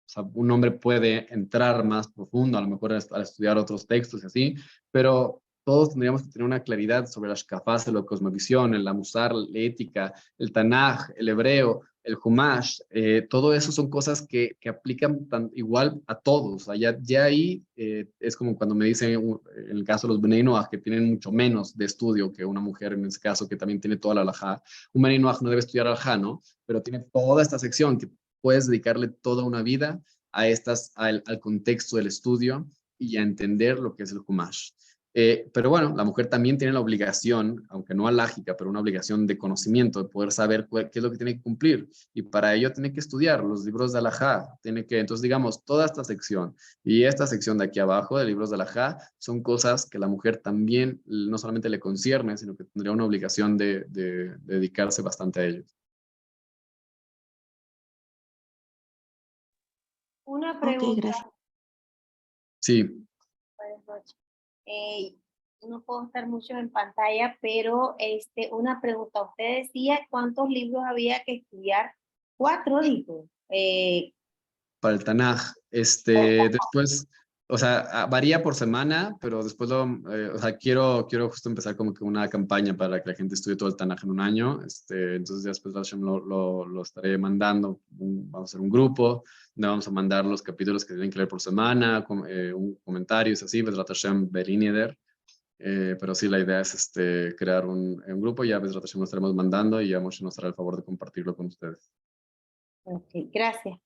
sea, un hombre puede entrar más profundo, a lo mejor al estudiar otros textos y así, pero todos tendríamos que tener una claridad sobre la Shkafá, la cosmovisión, la Musar, la ética, el Tanaj, el hebreo, el Humash, todo eso son cosas que aplican igual a todos. O sea, ya ahí es como cuando me dicen, en el caso de los Bnei Noach, que tienen mucho menos de estudio que una mujer, en ese caso, que también tiene toda la halajá. Un Bnei Noach no debe estudiar halajá, ¿no? Pero tiene toda esta sección que puedes dedicarle toda una vida a al contexto del estudio y a entender lo que es el Humash. Pero bueno, la mujer también tiene la obligación, aunque no alágica, pero una obligación de conocimiento, de poder saber qué es lo que tiene que cumplir. Y para ello tiene que estudiar los libros de alajá. Entonces, digamos, toda esta sección y esta sección de aquí abajo de libros de alajá son cosas que la mujer también no solamente le concierne, sino que tendría una obligación de dedicarse bastante a ellos. Una Ok, pregunta. gracias. Sí, Buenas noches. No puedo estar mucho en pantalla, pero una pregunta. Usted decía cuántos libros había que estudiar. 4, dijo. para el Tanaj. Después, o sea, varía por semana, pero después o sea, quiero justo empezar como que una campaña para que la gente estudie todo el Tanaj en un año. Entonces ya después lo estaré mandando. Vamos a hacer un grupo donde vamos a mandar los capítulos que tienen que leer por semana, comentarios así, Bezrat Hashem Berinieder. Pero sí, la idea es crear un grupo y ya Bezrat Hashem lo estaremos mandando y ya Moshe nos hará el favor de compartirlo con ustedes. Ok, gracias.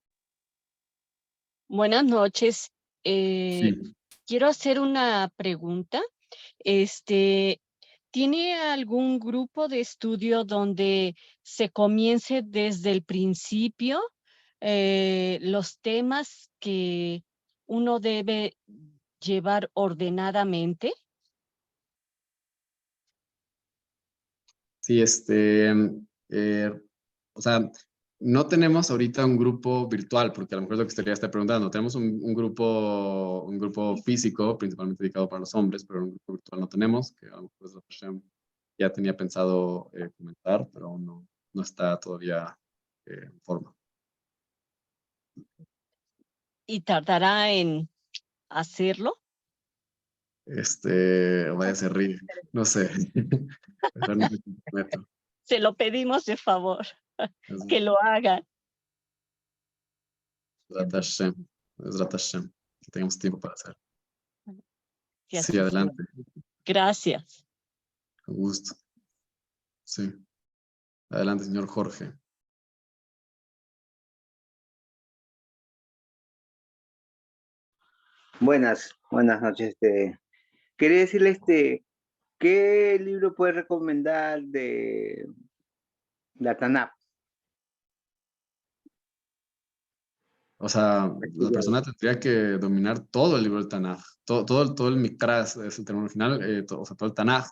Buenas noches. Sí. Quiero hacer una pregunta. ¿Tiene algún grupo de estudio donde se comience desde el principio los temas que uno debe llevar ordenadamente? Sí, o sea, no tenemos ahorita un grupo virtual, porque a lo mejor es lo que estaría preguntando. Tenemos un grupo físico, principalmente dedicado para los hombres, pero un grupo virtual no tenemos, que a lo mejor es lo que Hashem ya tenía pensado comentar, pero aún no está todavía en forma. ¿Y tardará en hacerlo? Vaya a ser ríe, no sé. Mejor no me comprometo. Se lo pedimos de favor, que lo hagan. Bezrat Hashem, que tengamos tiempo para hacer. Que así Sí, sea. adelante, Gracias. con gusto. Sí, adelante, señor Jorge. Buenas noches. Quería decirle, ¿qué libro puede recomendar de la Tanakh? O sea, la persona tendría que dominar todo el libro del Tanaj, todo el Mikra es el término original, o sea, todo el Tanaj,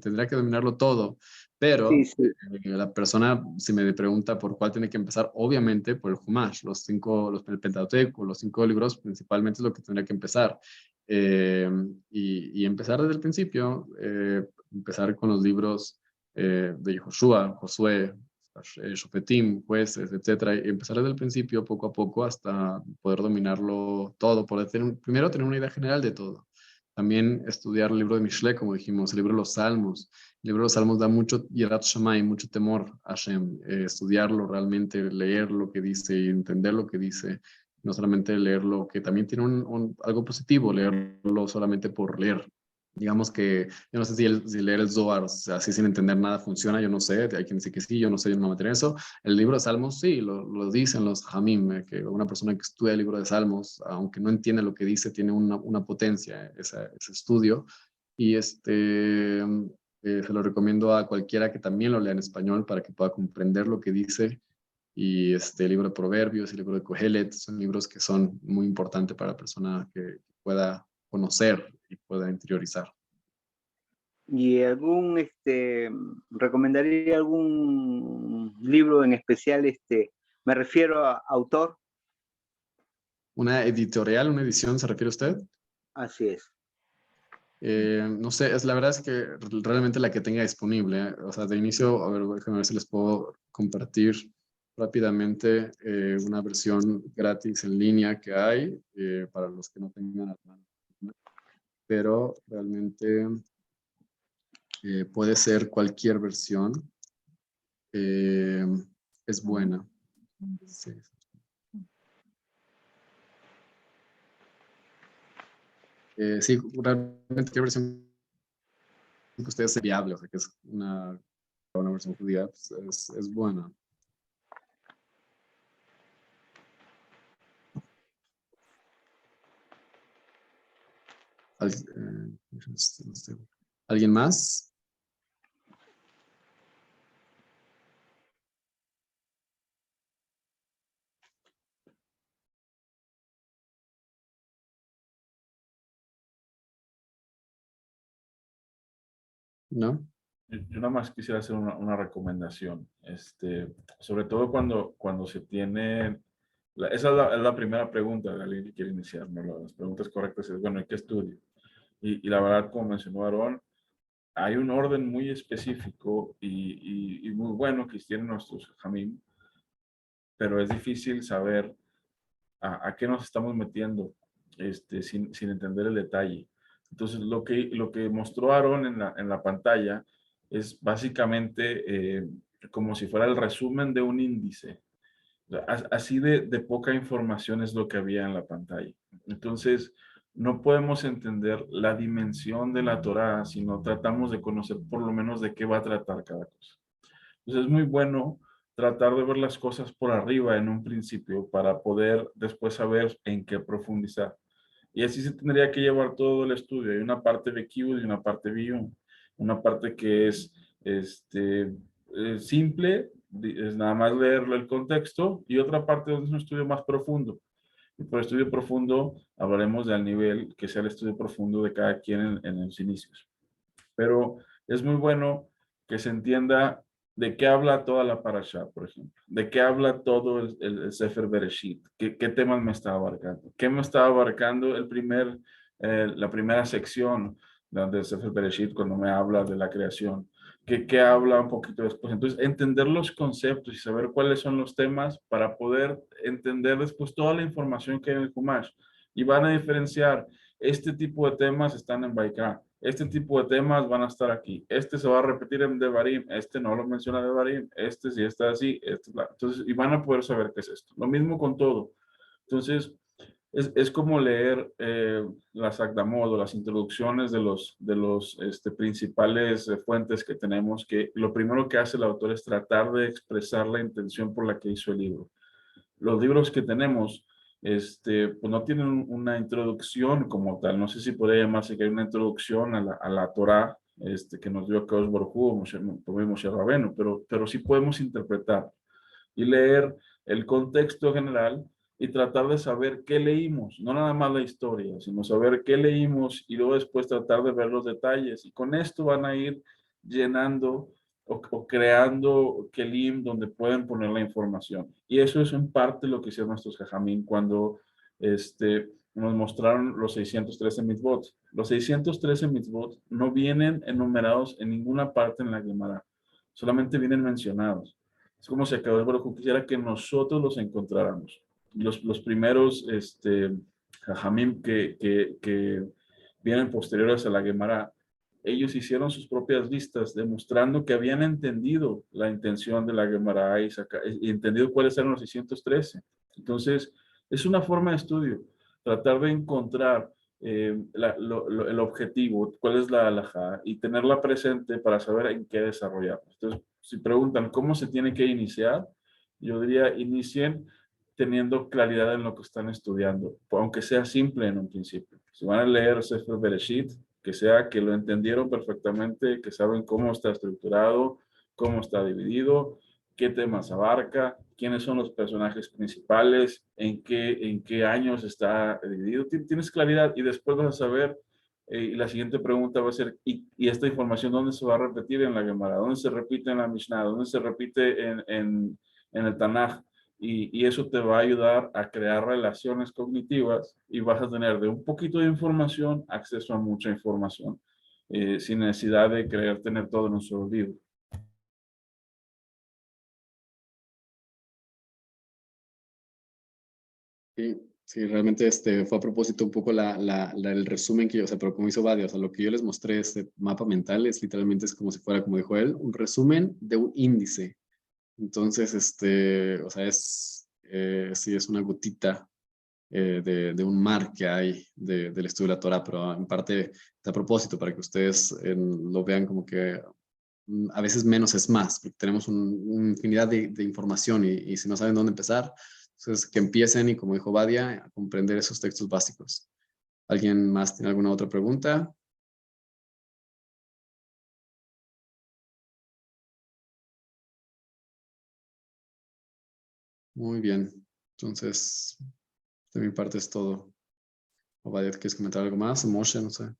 tendría que dominarlo todo, pero Sí, sí. la persona, si me pregunta por cuál tiene que empezar, obviamente por el Humash, el Pentateuco, los 5 libros, principalmente es lo que tendría que empezar. Y empezar desde el principio, empezar con los libros de Yehoshua, Josué, Shofetim, jueces, etcétera, y empezar desde el principio, poco a poco, hasta poder dominarlo todo, primero tener una idea general de todo. También estudiar el libro de Mishle, como dijimos, el libro de los Salmos. El libro de los Salmos da mucho Yirat Shammai, mucho temor a Hashem. Estudiarlo realmente, leer lo que dice y entender lo que dice. No solamente leerlo, que también tiene algo positivo, leerlo solamente por leer. Digamos que, yo no sé si leer el Zohar así sin entender nada funciona, yo no sé, hay quien dice que sí, yo no sé, yo no me meteré en eso. El libro de Salmos sí, lo dicen los Hamim, que una persona que estudia el libro de Salmos, aunque no entiende lo que dice, tiene una potencia ese estudio. Y se lo recomiendo a cualquiera que también lo lea en español para que pueda comprender lo que dice. Y el libro de Proverbios, el libro de Kohelet, son libros que son muy importantes para la persona que pueda conocer y pueda interiorizar. ¿Y recomendaría algún libro en especial? Me refiero a autor. ¿Una editorial, una edición, se refiere usted? Así es. No sé, la verdad es que realmente la que tenga disponible. O sea, de inicio, a ver, déjame ver si les puedo compartir rápidamente una versión gratis en línea que hay para los que no tengan la mano. Pero realmente puede ser cualquier versión, es buena. Sí. Sí, realmente cualquier versión que ustedes sea viable, o sea, que es una versión judía, pues, es buena. ¿Alguien más? ¿No? Yo nada más quisiera hacer una recomendación, sobre todo cuando se tiene, esa es la primera pregunta de alguien que quiere iniciar, ¿no? Las preguntas correctas es, bueno, ¿y qué estudio? Y la verdad, como mencionó Aarón, hay un orden muy específico y muy bueno que tienen nuestros jamim, pero es difícil saber a qué nos estamos metiendo sin entender el detalle. Entonces, lo que mostró Aaron en la pantalla es básicamente como si fuera el resumen de un índice. O sea, así de poca información es lo que había en la pantalla. Entonces, no podemos entender la dimensión de la Torá si no tratamos de conocer por lo menos de qué va a tratar cada cosa. Entonces, es muy bueno tratar de ver las cosas por arriba en un principio para poder después saber en qué profundizar. Y así se tendría que llevar todo el estudio. Hay una parte de Q y una parte B1. Una parte que es simple, es nada más leer el contexto, y otra parte donde es un estudio más profundo. Y por estudio profundo hablaremos del nivel que sea el estudio profundo de cada quien en los inicios. Pero es muy bueno que se entienda de qué habla toda la parasha, por ejemplo. De qué habla todo el Sefer Bereshit. ¿Qué temas me está abarcando? ¿Qué me está abarcando la primera sección del Sefer Bereshit cuando me habla de la creación? ¿Qué habla un poquito después? Entonces, entender los conceptos y saber cuáles son los temas para poder entender después toda la información que hay en el Chumash. Y van a diferenciar, este tipo de temas están en Baikra. Este tipo de temas van a estar aquí. Este se va a repetir en Devarim. Este no lo menciona Devarim. Este sí está así. Entonces, y van a poder saber qué es esto. Lo mismo con todo. Entonces, es como leer las Agdamot o las introducciones de los principales fuentes que tenemos, que lo primero que hace el autor es tratar de expresar la intención por la que hizo el libro. Los libros que tenemos pues no tienen una introducción como tal. No sé si podría llamarse que hay una introducción a la Torá que nos dio Akadosh Baruj Hu o Moshe Rabbeinu, pero sí podemos interpretar y leer el contexto general y tratar de saber qué leímos, no nada más la historia, sino saber qué leímos y luego después tratar de ver los detalles. Y con esto van a ir llenando o creando kelim donde pueden poner la información. Y eso es en parte lo que hicieron nuestros jajamín cuando nos mostraron los 613 mitzvot. Los 613 mitzvot no vienen enumerados en ninguna parte en la Gemara, solamente vienen mencionados. Es como si Akadosh Baruj Hu quisiera que nosotros los encontráramos. Los primeros jajamim que vienen posteriores a la Gemara, ellos hicieron sus propias listas demostrando que habían entendido la intención de la Gemara y entendido cuáles eran los 613. Entonces, es una forma de estudio, tratar de encontrar el objetivo, cuál es la halajá, y tenerla presente para saber en qué desarrollar. Entonces, si preguntan cómo se tiene que iniciar, yo diría inicien teniendo claridad en lo que están estudiando, aunque sea simple en un principio. Si van a leer Sefer Bereshit, que sea que lo entendieron perfectamente, que saben cómo está estructurado, cómo está dividido, qué temas abarca, quiénes son los personajes principales, en qué años está dividido. Tienes claridad y después vas a saber, y la siguiente pregunta va a ser, ¿y esta información dónde se va a repetir en la Gemara? ¿Dónde se repite en la Mishnah? ¿Dónde se repite en el Tanaj? Y eso te va a ayudar a crear relaciones cognitivas y vas a tener de un poquito de información acceso a mucha información sin necesidad de querer tener todo en un solo libro. Sí, Sí, realmente fue a propósito un poco el resumen que yo, o sea, pero como hizo Vadia, o sea, lo que yo les mostré, este mapa mental, es literalmente es como si fuera, como dijo él, un resumen de un índice. Entonces, o sea, sí, es una gotita de un mar que hay del estudio de la Torah, pero en parte de a propósito, para que ustedes lo vean como que a veces menos es más, porque tenemos una infinidad de información y si no saben dónde empezar, entonces que empiecen y como dijo Badia, a comprender esos textos básicos. ¿Alguien más tiene alguna otra pregunta? Muy bien. Entonces, de mi parte es todo. ¿O Badia, ¿quieres comentar algo más? Moshe, no sé.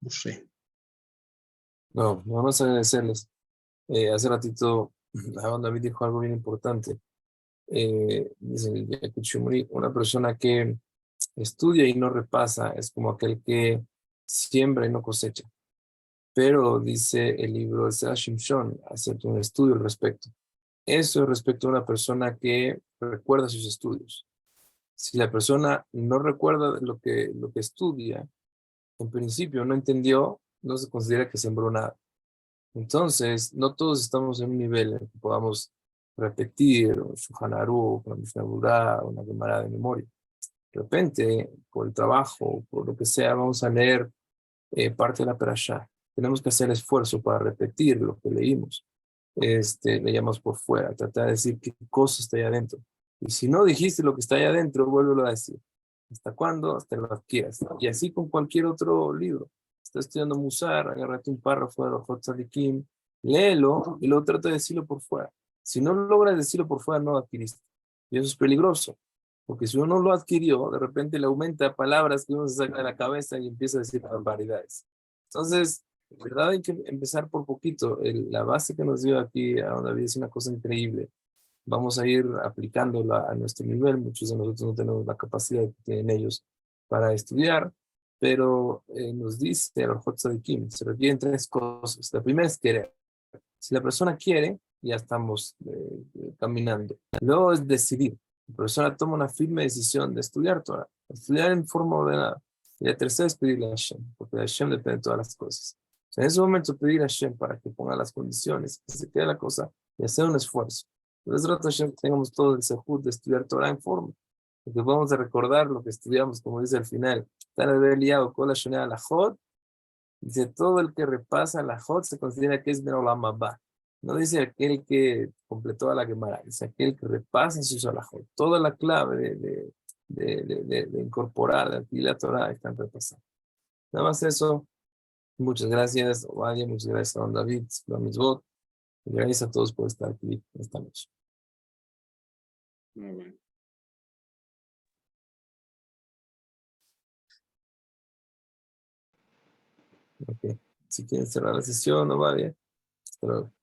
Moshe. No, vamos a agradecerles. Hace ratito, David dijo algo bien importante. Dice el Yaqut Shumri, una persona que estudia y no repasa es como aquel que siembra y no cosecha. Pero dice el libro de Sera Shimshon, hacer un estudio al respecto. Eso es respecto a una persona que recuerda sus estudios. Si la persona no recuerda lo que estudia, en principio no entendió, no se considera que sembró nada. Entonces, no todos estamos en un nivel en el que podamos repetir un Shulchan Aruch, una Mishnah Berurah, una Gemara de memoria. De repente, por el trabajo, por lo que sea, vamos a leer parte de la Perashá. Tenemos que hacer esfuerzo para repetir lo que leímos. Le llamamos por fuera, tratar de decir qué cosa está ahí adentro. Y si no dijiste lo que está ahí adentro, vuélvelo a decir. ¿Hasta cuándo? Hasta lo adquieras. Y así con cualquier otro libro. Estás estudiando Musar, agárrate un párrafo de los Hot Tzadikim, léelo y luego trata de decirlo por fuera. Si no logras decirlo por fuera, no lo adquiriste. Y eso es peligroso. Porque si uno lo adquirió, de repente le aumenta palabras que uno se saca de la cabeza y empieza a decir barbaridades. Entonces, en verdad hay que empezar por poquito. La base que nos dio aquí a David es una cosa increíble. Vamos a ir aplicándola a nuestro nivel. Muchos de nosotros no tenemos la capacidad que tienen ellos para estudiar, pero nos dice el Orjot Tzadikim, se requieren tres cosas. La primera es querer. Si la persona quiere, ya estamos caminando. Luego es decidir. La persona toma una firme decisión de estudiar Torah, estudiar en forma ordenada. Y la tercera es pedirle a Hashem, porque de Hashem dependen todas las cosas. O sea, en ese momento pedir a Hashem para que ponga las condiciones, que se quede la cosa y hacer un esfuerzo. Entonces, Hashem, tengamos todo el sehut de estudiar Torah en forma, porque vamos a recordar lo que estudiamos, como dice al final, tal haber liado con la Shonea la Jod. Dice, todo el que repasa la Jod se considera que es Merolam Abba. No dice aquel que completó a la Gemara, dice aquel que repasa sus alajot. Toda la clave de incorporar, de adquirir la Torah, están repasando. Nada más eso. Muchas gracias, Ovadia. Muchas gracias a don David, a Misbot. Y gracias a todos por estar aquí esta noche. Muy bien. Okay. Si quieren cerrar la sesión, Ovadia. Hasta luego.